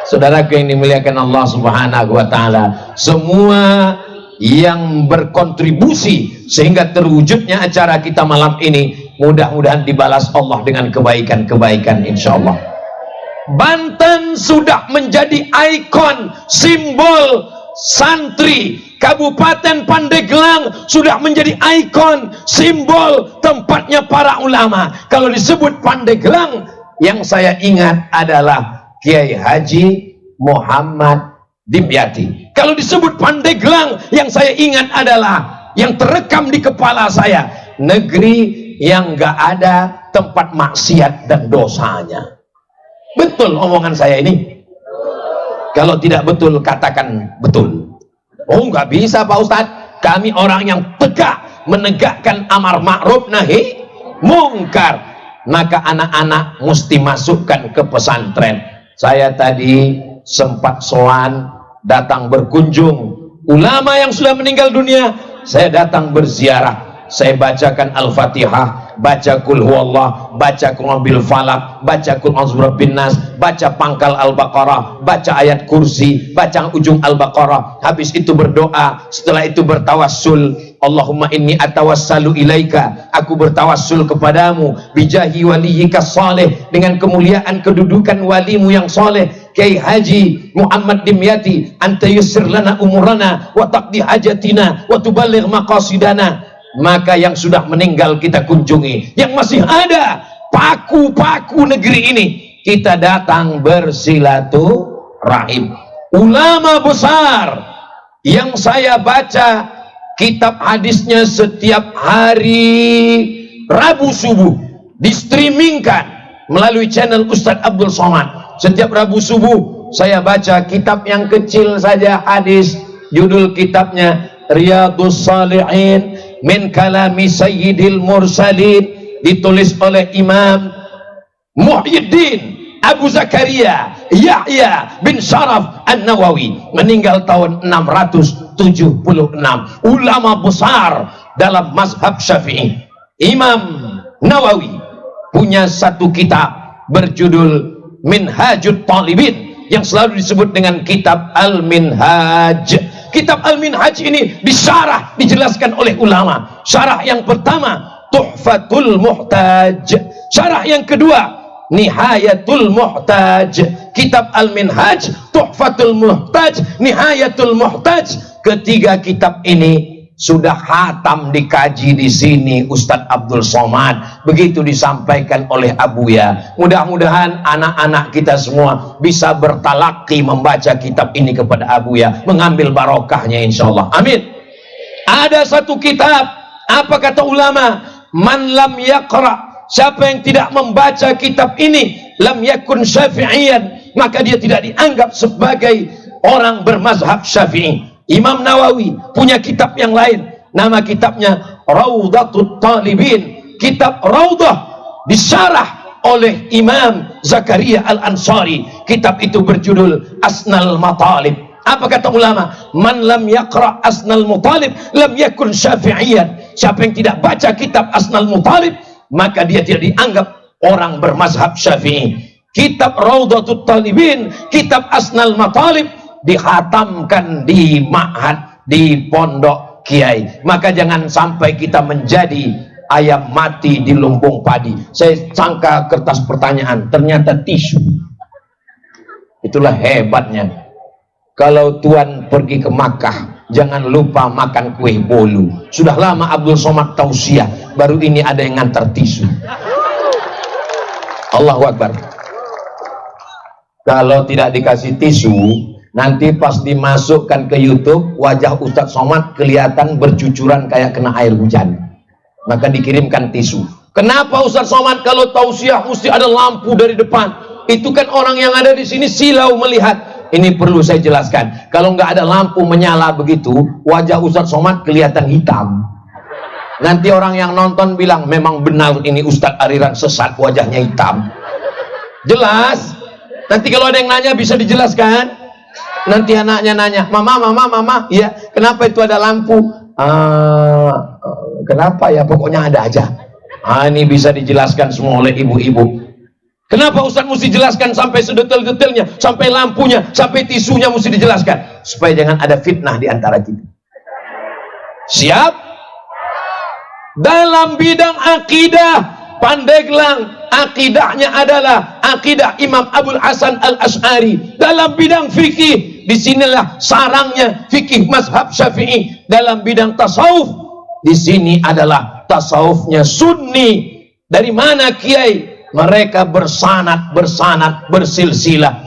Saudaraku yang dimuliakan Allah Subhanahu wa taala, semua yang berkontribusi sehingga terwujudnya acara kita malam ini, mudah-mudahan dibalas Allah dengan kebaikan-kebaikan insyaallah. Banten sudah menjadi ikon, simbol santri. Kabupaten Pandeglang sudah menjadi ikon, simbol tempatnya para ulama. Kalau disebut Pandeglang, yang saya ingat adalah Kiai Haji Muhammad Dimyati. Kalau disebut Pandeglang, yang saya ingat adalah, yang terekam di kepala saya, negeri yang gak ada tempat maksiat dan dosanya. Betul omongan saya ini? Kalau tidak betul, katakan betul. Oh, nggak bisa Pak Ustadz. Kami orang yang tegak menegakkan amar ma'ruf nahi mungkar. Maka anak-anak mesti masukkan ke pesantren. Saya tadi sempat sowan, datang berkunjung ulama yang sudah meninggal dunia. Saya datang berziarah. saya bacakan Al-Fatihah, baca Qul Huwallah, baca Qul Bil Falaq, baca Qul A'udzu Birabbin Nas, baca pangkal Al-Baqarah, baca ayat kursi, baca ujung Al-Baqarah. Habis itu berdoa, setelah itu bertawassul, Allahumma inni atawassalu ilaika, aku bertawassul kepadamu bijahi waliyika saleh, dengan kemuliaan kedudukan walimu yang saleh Kiai Haji Muhammad Dimyati, anta yussir lana umurana wa taqdi hajatina wa tuballigh maqasidana. Maka yang sudah meninggal kita kunjungi, yang masih ada paku-paku negeri ini kita datang bersilaturahim. Ulama besar yang saya baca kitab hadisnya setiap hari Rabu subuh, di-streamingkan melalui channel Ustadz Abdul Somad. Setiap Rabu subuh saya baca kitab yang kecil saja hadis, judul kitabnya Riyadhus Shalihin min kalami Sayyidil Mursalin, ditulis oleh Imam Muhyiddin Abu Zakaria Yahya bin Sharaf An-Nawawi, meninggal tahun 676. Ulama besar dalam mazhab Syafi'i. Imam Nawawi punya satu kitab berjudul Minhajut Talibin, yang selalu disebut dengan kitab Al-Minhaj. Kitab Al-Minhaj ini disyarah, dijelaskan oleh ulama. Syarah yang pertama Tuhfatul Muhtaj, syarah yang kedua Nihayatul Muhtaj. Kitab Al-Minhaj, Tuhfatul Muhtaj, Nihayatul Muhtaj. Ketiga kitab ini sudah khatam dikaji di sini Ustadz Abdul Somad, begitu disampaikan oleh Abuya. Mudah-mudahan anak-anak kita semua bisa bertalaki membaca kitab ini kepada Abuya, mengambil barokahnya insyaallah. Amin. Ada satu kitab, apa kata ulama? Man lam yaqra, siapa yang tidak membaca kitab ini, lam yakun syafi'iyan, maka dia tidak dianggap sebagai orang bermazhab Syafi'i. Imam Nawawi punya kitab yang lain, nama kitabnya Raudhatut Talibin. Kitab Raudhah disyarah oleh Imam Zakaria Al-Ansari. Kitab itu berjudul Asnal Matalib. Apa kata ulama? Man lam yaqra Asnal Matalib lam yakun syafi'iyan. Siapa yang tidak baca kitab Asnal Matalib, maka dia tidak dianggap orang bermazhab Syafi'i. Kitab Raudhatut Talibin, kitab Asnal Matalib dikhatamkan di ma'had, di pondok kiai. Maka jangan sampai kita menjadi ayam mati di lumbung padi. Saya sangka kertas pertanyaan, ternyata tisu. Itulah hebatnya. Kalau Tuan pergi ke Makkah, jangan lupa makan kue bolu. Sudah lama Abdul Somad tausiah, baru ini ada yang ngantar tisu. Allahu Akbar. Kalau tidak dikasih tisu, nanti pas dimasukkan ke YouTube, wajah Ustadz Somad kelihatan bercucuran kayak kena air hujan. Maka dikirimkan tisu. Kenapa Ustadz Somad kalau tausiah mesti ada lampu dari depan? Itu kan orang yang ada di sini silau melihat. Ini perlu saya jelaskan. Kalau nggak ada lampu menyala begitu, wajah Ustadz Somad kelihatan hitam. Nanti orang yang nonton bilang, memang benar ini Ustadz Ariran sesat, wajahnya hitam. Jelas? Nanti kalau ada yang nanya bisa dijelaskan. Nanti anaknya nanya, mama, ya kenapa itu ada lampu? Kenapa ya, pokoknya ada aja. Ini bisa dijelaskan semua oleh ibu-ibu. Kenapa Ustaz mesti jelaskan sampai sedetail-detailnya, sampai lampunya, sampai tisunya mesti dijelaskan, supaya jangan ada fitnah di antara kita. Siap? Dalam bidang akidah, Pandeglang akidahnya adalah akidah Imam Abul Hasan Al-Asy'ari. Dalam bidang fikih, disinilah sarangnya fikih mazhab Syafi'i. Dalam bidang tasawuf, di sini adalah tasawufnya Sunni. Dari mana kiai? Mereka bersanad, bersilsilah.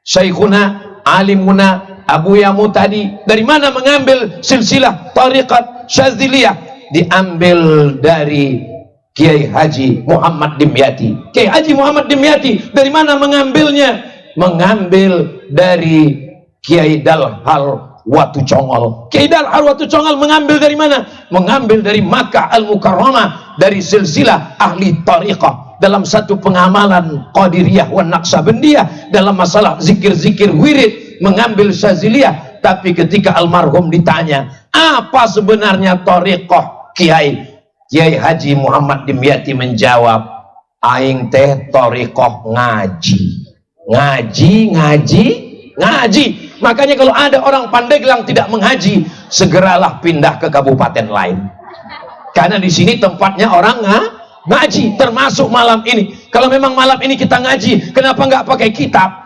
Syekhuna, alimuna, Abu Yamu tadi, dari mana mengambil silsilah tariqat Syadziliyah? Diambil dari Kiai Haji Muhammad Dimyati. Kiai Haji Muhammad Dimyati dari mana mengambilnya? Mengambil dari Kiai Dalhal Watu Congol. Kiai Dalhal Watu Congol mengambil dari mana? Mengambil dari Makkah Al-Mukarramah, dari silsilah ahli tariqah. Dalam satu pengamalan Qadiriyah wa Naqsabandiyah, dalam masalah zikir-zikir wirid, mengambil Syadziliyah. Tapi ketika almarhum ditanya, apa sebenarnya tariqah Kiai Haji Muhammad Dimyati menjawab, aing teh thariqah ngaji. Makanya kalau ada orang Pandeglang tidak menghaji, segeralah pindah ke kabupaten lain. Karena di sini tempatnya orang ngaji, termasuk malam ini. Kalau memang malam ini kita ngaji, kenapa nggak pakai kitab?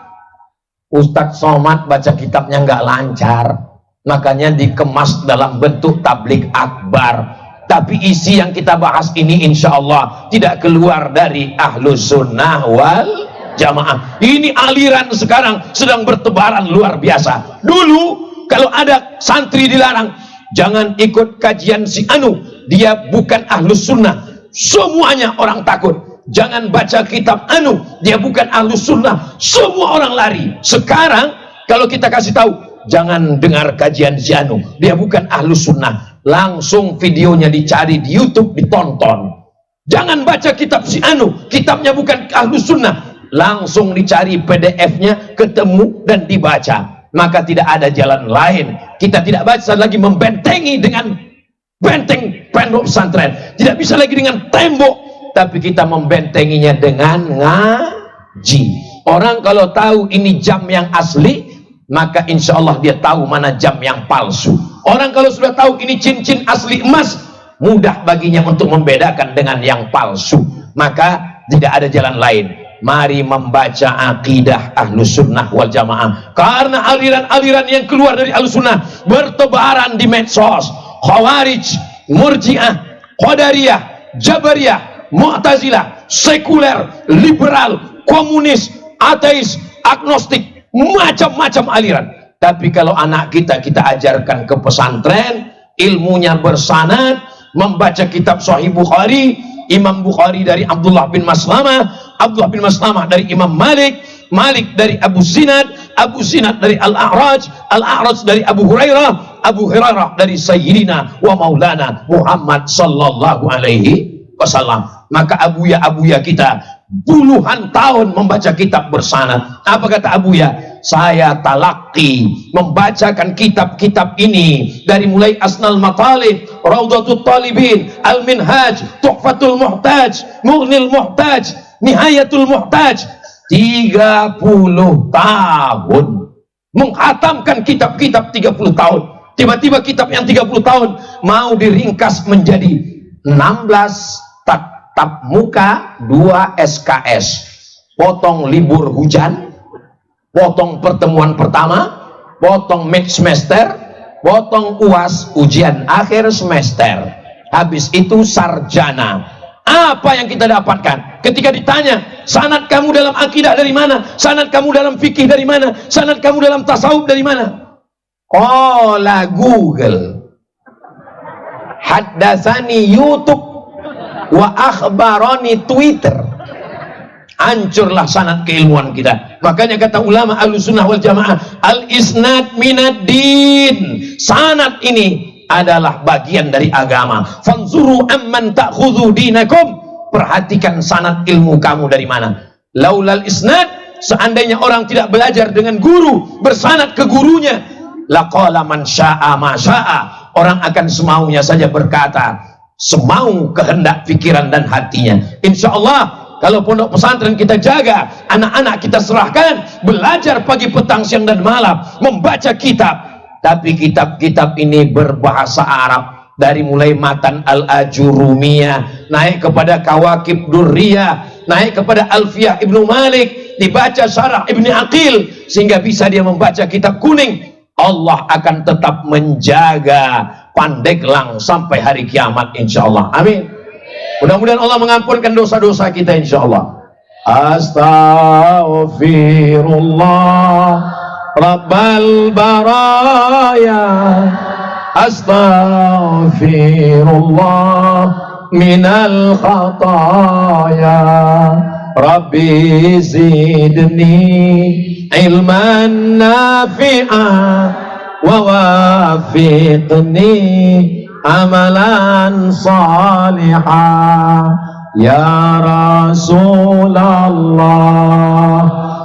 Ustadz Somad baca kitabnya nggak lancar, makanya dikemas dalam bentuk tablik akbar. Tapi isi yang kita bahas ini insya Allah tidak keluar dari Ahlus Sunnah wal Jamaah. Ini aliran sekarang sedang bertebaran luar biasa. Dulu kalau ada santri dilarang, jangan ikut kajian si anu, dia bukan Ahlus Sunnah, semuanya orang takut. Jangan baca kitab anu, dia bukan Ahlus Sunnah, semua orang lari. Sekarang kalau kita kasih tahu, jangan dengar kajian si anu, dia bukan Ahlus Sunnah, langsung videonya dicari di YouTube, ditonton. Jangan baca kitab si anu, kitabnya bukan Ahlus Sunnah, langsung dicari PDF-nya, ketemu dan dibaca. Maka tidak ada jalan lain, kita tidak baca lagi membentengi dengan benteng pondok pesantren, tidak bisa lagi dengan tembok, tapi kita membentenginya dengan ngaji. Orang kalau tahu ini jam yang asli, maka insya Allah dia tahu mana jam yang palsu. Orang kalau sudah tahu ini cincin asli emas, mudah baginya untuk membedakan dengan yang palsu. Maka tidak ada jalan lain. Mari membaca akidah Ahlus Sunnah wal Jamaah. Karena aliran-aliran yang keluar dari Ahlus Sunnah bertebaran di medsos. Khawarij, Murji'ah, Qadariyah, Jabariyah, Mu'tazilah, sekuler, liberal, komunis, ateis, agnostik, macam-macam aliran. Tapi kalau anak kita ajarkan ke pesantren, ilmunya bersanad, membaca kitab Sahih Bukhari, Imam Bukhari dari Abdullah bin Maslamah, Abdullah bin Maslamah dari Imam Malik, Malik dari Abu Zinad, Abu Zinad dari Al-A'raj, Al-A'raj dari Abu Hurairah, Abu Hurairah dari Sayyidina wa Maulana Muhammad sallallahu alaihi wasallam. Maka abuya kita puluhan tahun membaca kitab bersanad. Apa kata abuya? Saya talaki membacakan kitab-kitab ini dari mulai Asnal Matalib, Raudatul Talibin, Al-Minhaj, Tuhfatul Muhtaj, Mughnil Muhtaj, Nihayatul Muhtaj. 30 tahun menghatamkan kitab-kitab, 30 tahun. Tiba-tiba kitab yang 30 tahun mau diringkas menjadi 16 tatap muka, 2 SKS, potong libur hujan, potong pertemuan pertama, potong mid semester, potong UAS, ujian akhir semester. Habis itu sarjana. Apa yang kita dapatkan? Ketika ditanya, sanad kamu dalam akidah dari mana? Sanad kamu dalam fikih dari mana? Sanad kamu dalam tasawuf dari mana? Qala Google, haddatsani YouTube, wa akhbarani Twitter. Hancurlah sanad keilmuan kita. Makanya kata ulama Ahlussunnah wal Jamaah, al-isnad minad din. Sanad ini adalah bagian dari agama. Fanzuru amman ta'khudhu dinakum. Perhatikan sanad ilmu kamu dari mana. Laulal isnad, seandainya orang tidak belajar dengan guru, bersanad ke gurunya, laqala man syaa ma syaa. Orang akan semaunya saja berkata, semau kehendak pikiran dan hatinya. Insya Allah kalau pondok pesantren kita jaga, anak-anak kita serahkan, belajar pagi, petang, siang dan malam, membaca kitab. Tapi kitab-kitab ini berbahasa Arab, dari mulai Matan Al-Ajurumiyah, naik kepada Kawakib Durriyah, naik kepada Alfiyah Ibnu Malik, dibaca Syarah Ibni Aqil, sehingga bisa dia membaca kitab kuning. Allah akan tetap menjaga Pandeglang sampai hari kiamat insya Allah. Amin. Mudah-mudahan Allah mengampunkan dosa-dosa kita insya Allah. Astaghfirullah Rabbal baraya, astaghfirullah minal khataya, Rabbi zidni ilman nafi'an wa wafiqni amalan salihah. Ya Rasulullah,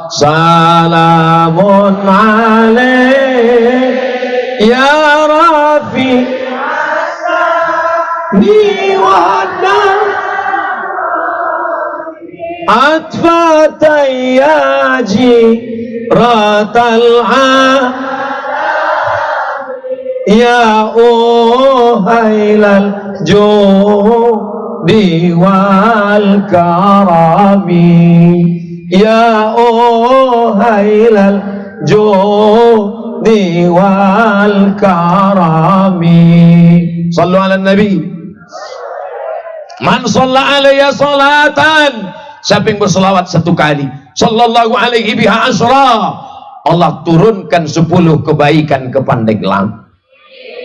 salamun alaik ya Rafi. jiratal ya uhailal judi wal karami ya uhailal judi wal karami. Sallu ala nabi. Man shalla alayya salatan, siapa yang berselawat satu kali, sallallahu alaihi biha asra, Allah turunkan 10 kebaikan ke Pandeglang.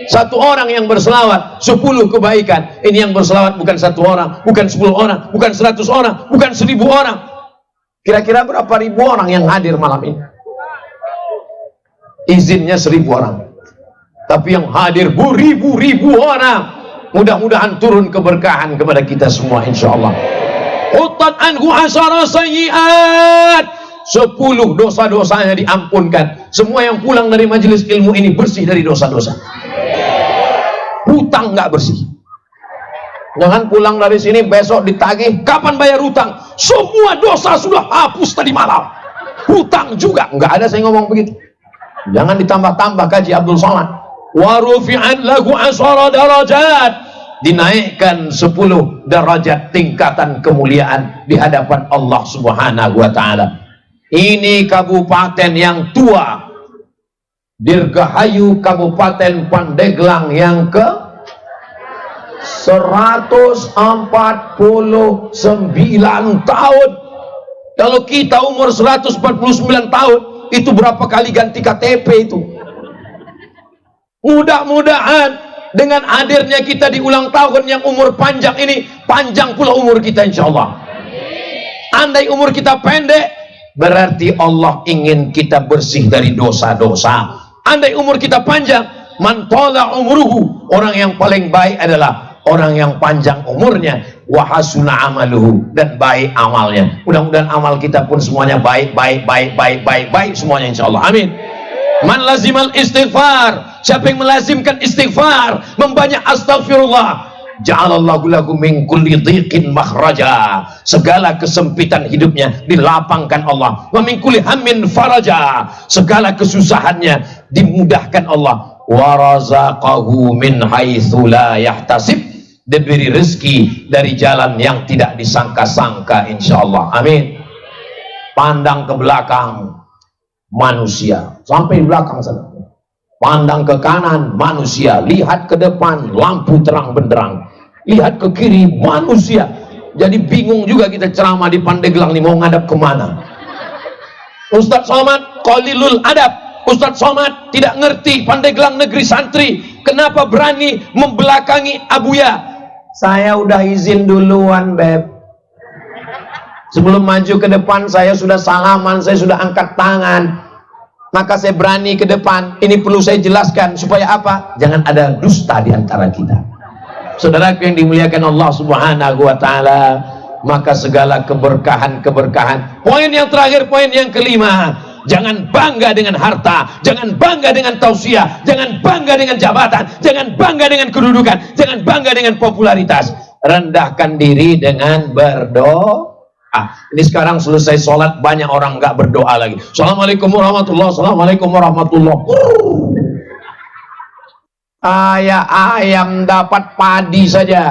Satu orang yang berselawat 10 kebaikan. Ini yang berselawat bukan 1 orang, bukan 10 orang, bukan 100 orang, bukan 1000 orang. Kira-kira berapa ribu orang yang hadir malam ini? Izinnya 1000 orang, tapi yang hadir beribu-ribu orang. Mudah-mudahan turun keberkahan kepada kita semua insyaallah. Utat anhu asyara sayyiat, 10 dosa-dosanya diampunkan. Semua yang pulang dari majelis ilmu ini bersih dari dosa-dosa. Hutang nggak bersih. Jangan pulang dari sini besok ditagih, kapan bayar hutang? Semua dosa sudah hapus tadi malam. Hutang juga nggak ada, saya ngomong begitu. Jangan ditambah-tambah kaji Abdul Somad. Wa rufi'an lahu asyara darajat, dinaikkan 10 derajat tingkatan kemuliaan di hadapan Allah Subhanahu wa taala. Ini kabupaten yang tua, Dirgahayu, Kabupaten Pandeglang yang ke 149 tahun. Kalau kita umur 149 tahun, itu berapa kali ganti KTP itu? Mudah-mudahan dengan hadirnya kita di ulang tahun yang umur panjang ini, panjang pula umur kita insyaallah. Andai umur kita pendek, berarti Allah ingin kita bersih dari dosa-dosa. Andai umur kita panjang, man tala umruhu, orang yang paling baik adalah orang yang panjang umurnya, wa hasuna amaluhu, dan baik amalnya. Mudah-mudahan amal kita pun semuanya baik semuanya insyaallah. Amin. Man lazimal istighfar, siapa yang melazimkan istighfar, membanyak astagfirullah, ja'alallahu lahu min kulli dhiqin makhraja, segala kesempitan hidupnya dilapangkan Allah. Wa min kulli hammin faraja, segala kesusahannya dimudahkan Allah. Wa razaqahu min haitsu la yahtasib, diberi rezeki dari jalan yang tidak disangka-sangka insyaallah. Amin. Pandang ke belakang, manusia, sampai belakang sana. Pandang ke kanan, manusia. Lihat ke depan, lampu terang benderang. Lihat ke kiri, manusia. Jadi bingung juga kita ceramah di Pandeglang nih, mau ngadap kemana? Ustadz Somad qalilul adab. Ustadz Somad tidak ngerti Pandeglang negeri santri. Kenapa berani membelakangi Abuya? Saya udah izin duluan, Beb. Sebelum maju ke depan, saya sudah salaman, saya sudah angkat tangan. Maka saya berani ke depan. Ini perlu saya jelaskan supaya apa? Jangan ada dusta di antara kita. Saudaraku yang dimuliakan Allah Subhanahu wa taala, maka segala keberkahan. Poin yang terakhir, poin yang kelima, jangan bangga dengan harta, jangan bangga dengan tausiah, jangan bangga dengan jabatan, jangan bangga dengan kedudukan, jangan bangga dengan popularitas. Rendahkan diri dengan berdoa. Ini sekarang selesai sholat banyak orang nggak berdoa lagi. Assalamualaikum warahmatullahi wabarakatuh. Assalamualaikum warahmatullahi wabarakatuh. Ayam dapat padi saja.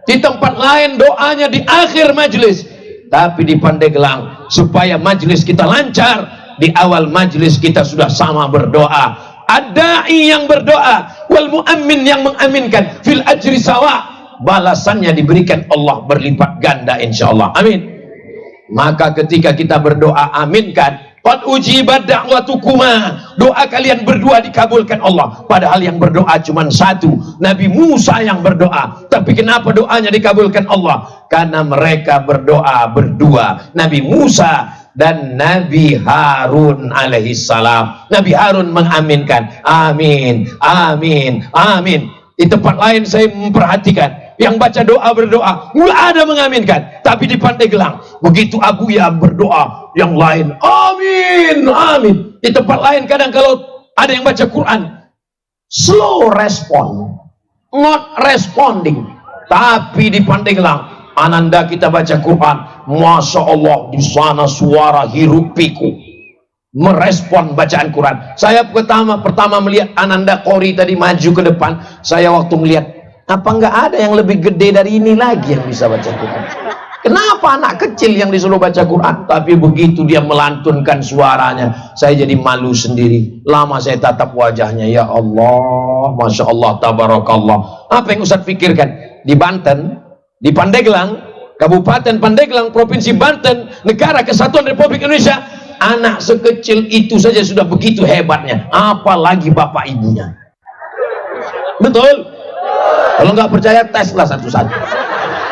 Di tempat lain doanya di akhir majelis, tapi di Pandeglang supaya majelis kita lancar, di awal majelis kita sudah sama berdoa. Ad-da'i yang berdoa, wal mu'ammin yang mengaminkan, fil ajri sawa, balasannya diberikan Allah berlipat ganda insyaallah. Amin. Maka ketika kita berdoa, aminkan, qad ujibat da'watukuma, doa kalian berdua dikabulkan Allah. Padahal yang berdoa cuma satu, Nabi Musa yang berdoa. Tapi kenapa doanya dikabulkan Allah? Karena mereka berdoa berdua, Nabi Musa dan Nabi Harun alaihissalam. Nabi Harun mengaminkan, amin, amin, amin. Di tempat lain saya memperhatikan, yang baca doa berdoa, nggak ada mengaminkan. Tapi di Pandeglang, begitu Abuya berdoa, yang lain amin, amin. Di tempat lain kadang kalau ada yang baca Quran, slow respon, not responding. Tapi di Pandeglang, Ananda kita baca Quran, Masya Allah, di sana suara hiruk piku merespon bacaan Quran. Saya pertama melihat Ananda Qori tadi maju ke depan, saya waktu melihat, apa nggak ada yang lebih gede dari ini lagi yang bisa baca Quran? Kenapa anak kecil yang disuruh baca Quran? Tapi begitu dia melantunkan suaranya, saya jadi malu sendiri. Lama saya tatap wajahnya, ya Allah, Masya Allah, Tabarakallah. Apa yang Ustaz pikirkan? Di Banten, di Pandeglang, Kabupaten Pandeglang, Provinsi Banten, Negara Kesatuan Republik Indonesia, anak sekecil itu saja sudah begitu hebatnya, apalagi bapak ibunya. Betul? Kalau nggak percaya, teslah satu-satu.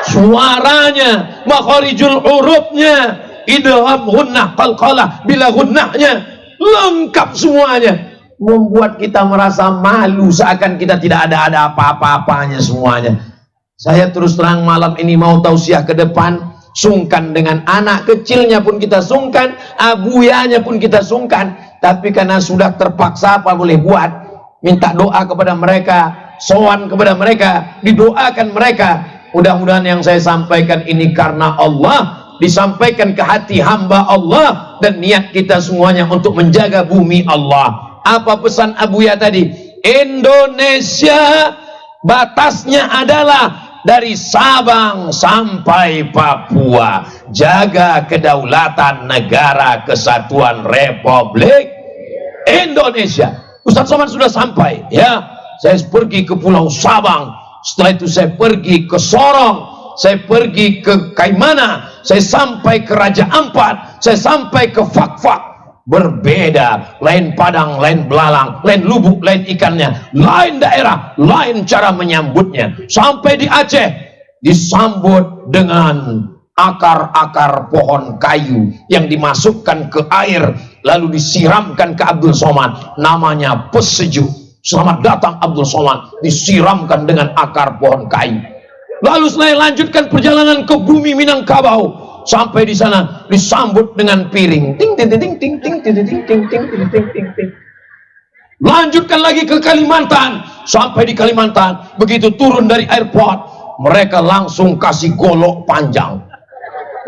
Suaranya, makharijul hurufnya, idgham gunnah, qalqalah, bila gunnahnya, lengkap semuanya. Membuat kita merasa malu, seakan kita tidak ada apa-apanya semuanya. Saya terus terang malam ini mau tausiah ke depan, sungkan dengan anak kecilnya pun kita sungkan, abuyanya pun kita sungkan. Tapi karena sudah terpaksa, apa boleh buat? Minta doa kepada mereka, sowan kepada mereka, didoakan mereka. Mudah-mudahan yang saya sampaikan ini karena Allah, disampaikan ke hati hamba Allah, dan niat kita semuanya untuk menjaga bumi Allah. Apa pesan Abuya tadi? Indonesia batasnya adalah dari Sabang sampai Papua. Jaga kedaulatan negara kesatuan Republik Indonesia. Ustaz Somad sudah sampai, ya. Saya pergi ke Pulau Sabang, setelah itu saya pergi ke Sorong, saya pergi ke Kaimana, saya sampai ke Raja Ampat, saya sampai ke Fak-Fak. Berbeda, lain Padang, lain belalang, lain lubuk, lain ikannya, lain daerah, lain cara menyambutnya. Sampai di Aceh, disambut dengan akar-akar pohon kayu yang dimasukkan ke air, lalu disiramkan ke Abdul Somad, namanya pesejuk. Selamat datang Abdul Somad, disiramkan dengan akar pohon kayu. Lalu saya lanjutkan perjalanan ke bumi Minangkabau. Sampai di sana disambut dengan piring. Ting ting ting ting ting ting ting ting ting ting ting ting ting. Lanjutkan lagi ke Kalimantan. Sampai di Kalimantan, begitu turun dari airport, mereka langsung kasih golok panjang.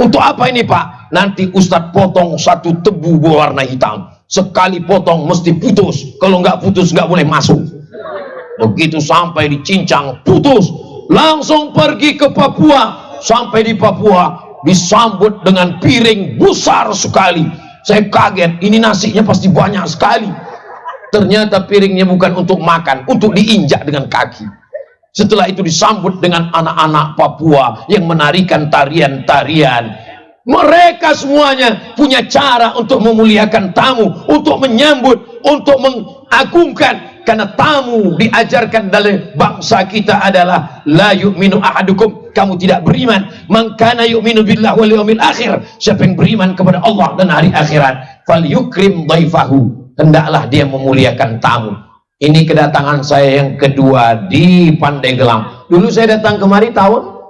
Untuk apa ini, Pak? Nanti Ustadz potong satu tebu berwarna hitam. Sekali potong mesti putus. Kalau nggak putus nggak boleh masuk. Begitu sampai di Cincang, putus. Langsung pergi ke Papua. Sampai di Papua, disambut dengan piring besar sekali. Saya kaget, ini nasinya pasti banyak sekali. Ternyata piringnya bukan untuk makan, untuk diinjak dengan kaki. Setelah itu disambut dengan anak-anak Papua yang menarikan tarian-tarian. Mereka semuanya punya cara untuk memuliakan tamu, untuk menyambut, untuk mengagungkan. Karena tamu diajarkan dari bangsa kita adalah la yu'minu ahadukum, kamu tidak beriman, man kana yu'minu billah wal yawmil akhir, siapa yang beriman kepada Allah dan hari akhirat, fal yukrim dhaifahu, hendaklah dia memuliakan tamu. Ini kedatangan saya yang kedua di Pandeglang. Dulu saya datang kemari tahun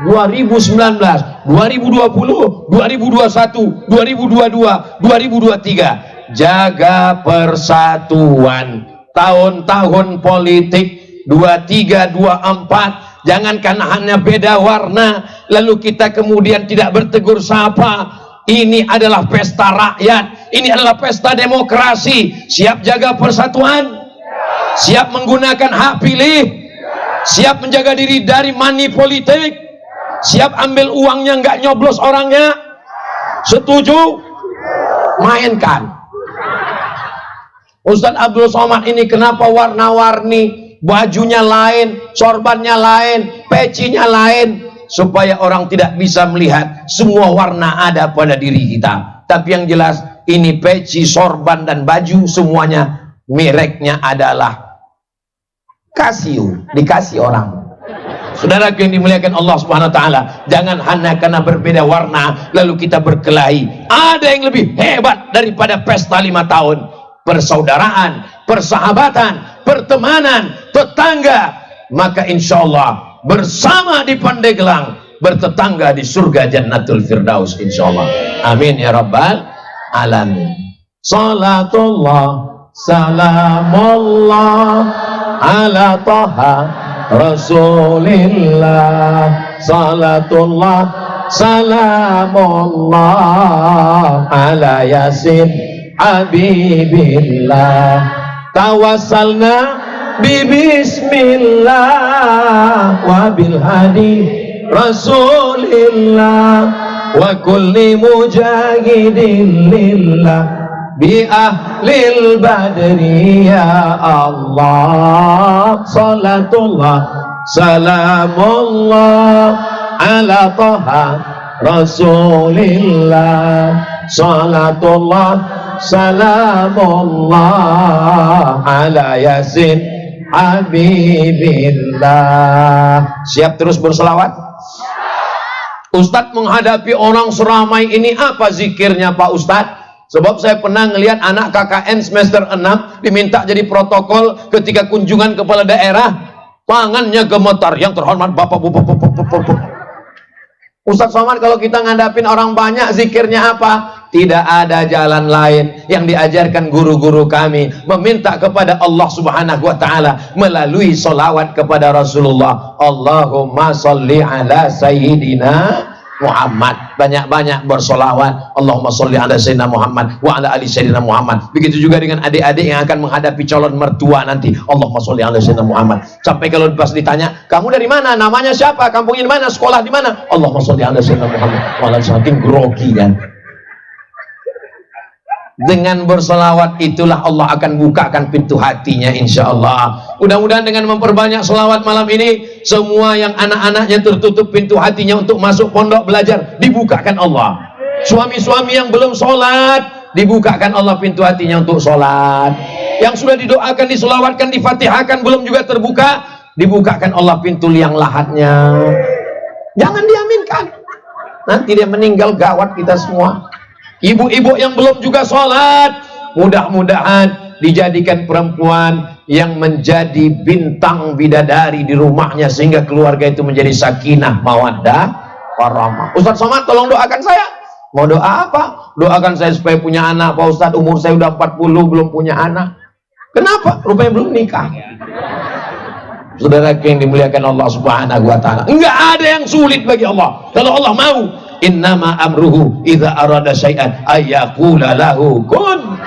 2019, 2020, 2021, 2022, 2023. Jaga persatuan. Tahun-tahun politik 23, 24, jangankan hanya beda warna lalu kita kemudian tidak bertegur sapa. Ini adalah pesta rakyat, ini adalah pesta demokrasi. Siap jaga persatuan? Siap menggunakan hak pilih? Siap menjaga diri dari money politik? Siap ambil uangnya, nggak nyoblos orangnya? Setuju? Mainkan. Ustadz Abdul Somad ini kenapa warna-warni, bajunya lain, sorbannya lain, pecinya lain, supaya orang tidak bisa melihat semua warna ada pada diri kita. Tapi yang jelas ini peci, sorban dan baju semuanya mereknya adalah Casio, dikasih orang. Saudara yang dimuliakan Allah Subhanahu wa taala, jangan hanya karena berbeda warna lalu kita berkelahi. Ada yang lebih hebat daripada pesta 5 tahun. Persaudaraan, persahabatan, pertemanan, tetangga. Maka insya Allah bersama di Pandeglang, bertetangga di surga Jannatul Firdaus insya Allah. Amin ya rabbal alamin. Salatullah, salamullah ala Taha Rasulillah, salatullah salamullah ala yasin habibillah, tawassalna bismillah wa bil hadi Rasulillah wa kulli mujahidin lillah bi ahlil badri ya Allah, salatullah salamullah ala taha Rasulillah, salatullah salamullah ala yasin habibillah. Siap terus berselawat? Ustadz menghadapi orang seramai ini apa zikirnya Pak Ustadz? Sebab saya pernah ngelihat anak KKN semester 6 diminta jadi protokol ketika kunjungan kepala daerah, tangannya gemetar. Yang terhormat Bapak Ustadz Somad, kalau kita ngadapin orang banyak zikirnya apa? Tidak ada jalan lain yang diajarkan guru-guru kami, meminta kepada Allah Subhanahu wa ta'ala melalui solawat kepada Rasulullah. Allahumma sholli ala Sayyidina Muhammad. Banyak-banyak bersolawat. Allahumma sholli ala Sayyidina Muhammad wa ala ali Sayyidina Muhammad. Begitu juga dengan adik-adik yang akan menghadapi calon mertua nanti. Allahumma sholli ala Sayyidina Muhammad. Sampai kalau pas ditanya, kamu dari mana? Namanya siapa? Kampungnya di mana? Sekolah di mana? Allahumma sholli ala Sayyidina Muhammad. Malah saking grogi kan. Dengan berselawat itulah Allah akan bukakan pintu hatinya, insya Allah. Mudah-mudahan dengan memperbanyak selawat malam ini, semua yang anak-anaknya tertutup pintu hatinya untuk masuk pondok belajar, dibukakan Allah. Suami-suami yang belum sholat, dibukakan Allah pintu hatinya untuk sholat. Yang sudah didoakan, diselawatkan, difatihahkan, belum juga terbuka, dibukakan Allah pintu liang lahatnya. Jangan diaminkan, nanti dia meninggal gawat kita semua. Ibu-ibu yang belum juga sholat, mudah-mudahan dijadikan perempuan yang menjadi bintang bidadari di rumahnya, sehingga keluarga itu menjadi sakinah, mawaddah, warahmah. Ustadz Somad, tolong doakan saya. Mau doa apa? Doakan saya supaya punya anak. Pak Ustadz, umur saya udah 40 belum punya anak. Kenapa? Rupanya belum nikah. Saudara yang dimuliakan Allah Subhanahu wa ta'ala, enggak ada yang sulit bagi Allah. Kalau Allah mau, innama amruhu idza arada syai'an ayyaqula lahu kun.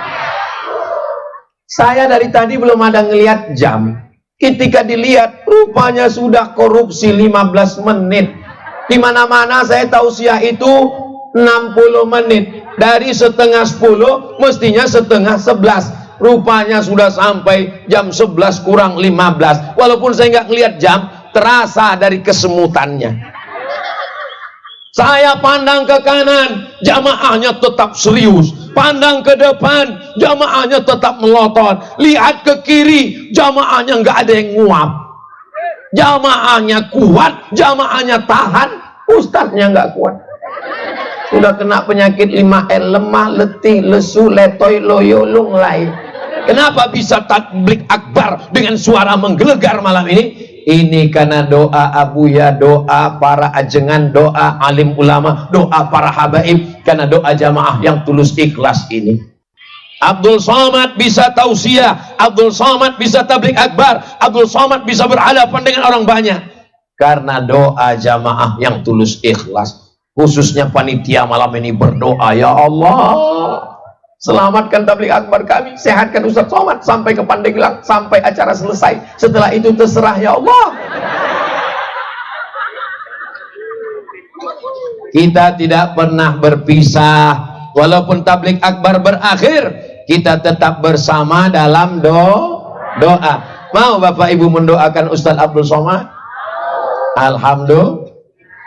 Saya dari tadi belum ada ngelihat jam. Ketika dilihat, rupanya sudah korupsi 15 menit. Di mana-mana saya tausiah itu 60 menit. Dari setengah 10 mestinya setengah 11. Rupanya sudah sampai jam 11 kurang 15. Walaupun saya nggak ngelihat jam, terasa dari kesemutannya. Saya pandang ke kanan, jamaahnya tetap serius. Pandang ke depan, jamaahnya tetap melotot. Lihat ke kiri, jamaahnya nggak ada yang nguap. Jamaahnya kuat, jamaahnya tahan, ustadznya nggak kuat. Sudah kena penyakit 5L, lemah, letih, lesu, letoy, loyo, lunglai. Kenapa bisa takbir akbar dengan suara menggelegar malam ini? Ini karena doa abuya, doa para ajengan, doa alim ulama, doa para habaib, karena doa jamaah yang tulus ikhlas ini. Abdul Somad bisa tausiah, Abdul Somad bisa tabligh akbar, Abdul Somad bisa berhadapan dengan orang banyak karena doa jamaah yang tulus ikhlas. Khususnya panitia malam ini berdoa, ya Allah, selamatkan tabligh akbar kami, sehatkan Ustadz Somad sampai ke Pandeglang, sampai acara selesai. Setelah itu terserah ya Allah. Kita tidak pernah berpisah. Walaupun tabligh akbar berakhir, kita tetap bersama dalam doa. Mau Bapak Ibu mendoakan Ustadz Abdul Somad? Alhamdulillah.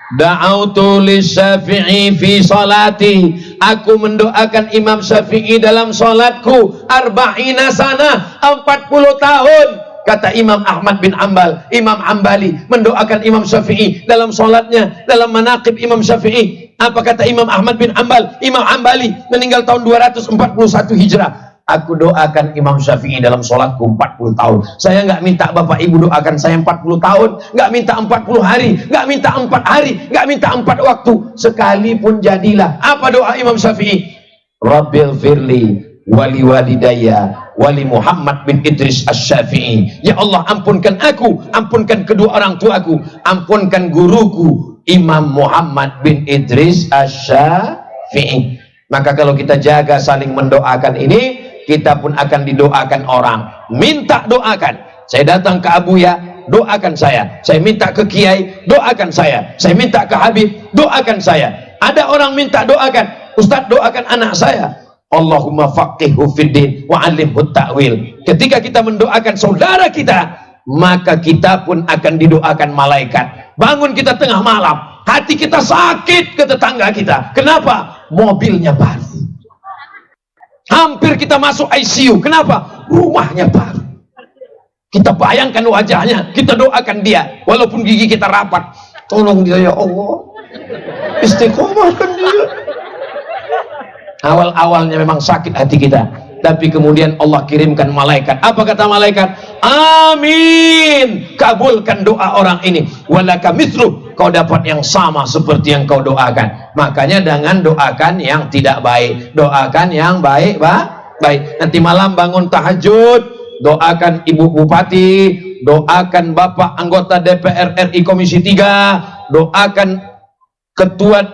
Da'autu lisyafi'i fi salati, aku mendoakan Imam Syafi'i dalam salatku 40 sana, 40 tahun. Kata Imam Ahmad bin Ambal, Imam Ambali mendoakan Imam Syafi'i dalam salatnya, dalam manaqib Imam Syafi'i. Apa kata Imam Ahmad bin Ambal? Imam Ambali meninggal tahun 241 Hijrah. Aku doakan Imam Syafi'i dalam sholatku 40 tahun. Saya nggak minta Bapak Ibu doakan saya 40 tahun, nggak minta 40 hari, nggak minta 4 hari, nggak minta 4 waktu. Sekalipun jadilah. Apa doa Imam Syafi'i? Rabbil firli wali walidayya wali Muhammad bin Idris Asy-Syafi'i. Ya Allah, ampunkan aku, ampunkan kedua orang tuaku, ampunkan guruku Imam Muhammad bin Idris Asy-Syafi'i. Maka kalau kita jaga saling mendoakan ini, kita pun akan didoakan orang. Minta doakan. Saya datang ke Abuya, doakan saya. Saya minta ke Kiai, doakan saya. Saya minta ke Habib, doakan saya. Ada orang minta doakan, Ustaz doakan anak saya. Allahumma faqihhu fiddin wa 'allimhu ta'wil. Ketika kita mendoakan saudara kita, maka kita pun akan didoakan malaikat. Bangun kita tengah malam, hati kita sakit ke tetangga kita. Kenapa? Mobilnya baru. Hampir kita masuk ICU. Kenapa? Rumahnya baru. Kita bayangkan wajahnya, kita doakan dia, walaupun gigi kita rapat. Tolong dia ya Allah, istiqomahkan dia. Awal-awalnya memang sakit hati kita, tapi kemudian Allah kirimkan malaikat. Apa kata malaikat? Amin, kabulkan doa orang ini. Walaka mithlu, kau dapat yang sama seperti yang kau doakan. Makanya jangan doakan yang tidak baik, doakan yang baik, baik. Nanti malam bangun tahajud, doakan Ibu Bupati, doakan Bapak anggota DPR RI Komisi 3, doakan Ketua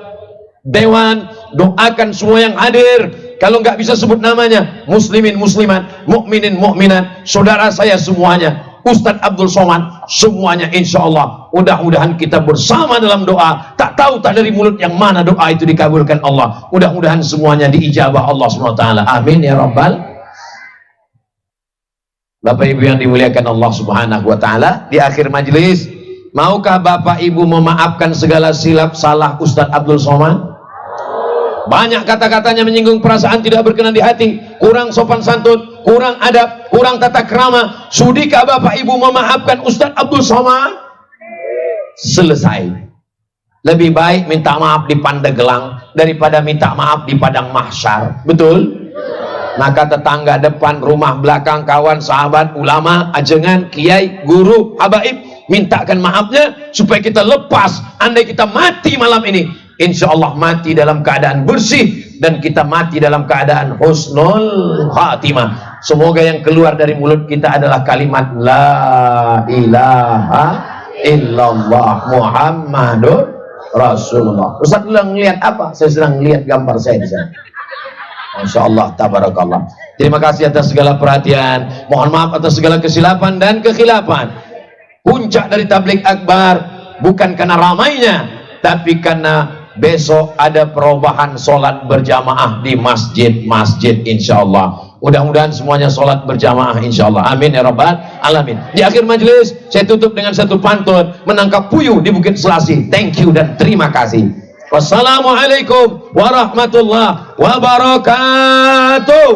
Dewan, doakan semua yang hadir. Kalau nggak bisa sebut namanya, muslimin muslimat, mukminin mukminat, saudara saya semuanya, Ustadz Abdul Somad, semuanya insya Allah. Mudah-mudahan kita bersama dalam doa. Tak tahu tak dari mulut yang mana doa itu dikabulkan Allah. Mudah-mudahan semuanya diijabah Allah SWT. Amin ya Rabbal. Bapak Ibu yang dimuliakan Allah Subhanahu wa Ta'ala, di akhir majelis, maukah Bapak Ibu memaafkan segala silap salah Ustadz Abdul Somad? Banyak kata-katanya menyinggung perasaan, tidak berkenan di hati, kurang sopan santun, kurang adab, kurang tata krama. Sudikah Bapak Ibu memaafkan Ustadz Abdul Somad? Selesai. Lebih baik minta maaf di Pandeglang daripada minta maaf di padang mahsyar. Betul? Maka tetangga depan, rumah belakang, kawan, sahabat, ulama, ajengan, kiai, guru, habaib, mintakan maafnya supaya kita lepas. Andai kita mati malam ini, insya Allah mati dalam keadaan bersih, dan kita mati dalam keadaan husnul khatimah. Semoga yang keluar dari mulut kita adalah kalimat La ilaha illallah Muhammadur Rasulullah. Ustaz sedang melihat apa? Saya sedang melihat gambar saya di sana. Masya Allah, tabarakallah. Terima kasih atas segala perhatian. Mohon maaf atas segala kesilapan dan kekhilafan. Puncak dari tabligh akbar bukan karena ramainya, tapi karena besok ada perubahan sholat berjamaah di masjid-masjid insya Allah. Mudah-mudahan semuanya sholat berjamaah insya Allah. Amin ya Rabbal Alamin. Di akhir majelis saya tutup dengan satu pantun menangkap puyuh di Bukit Selasi. Thank you dan terima kasih. Wassalamualaikum warahmatullahi wabarakatuh.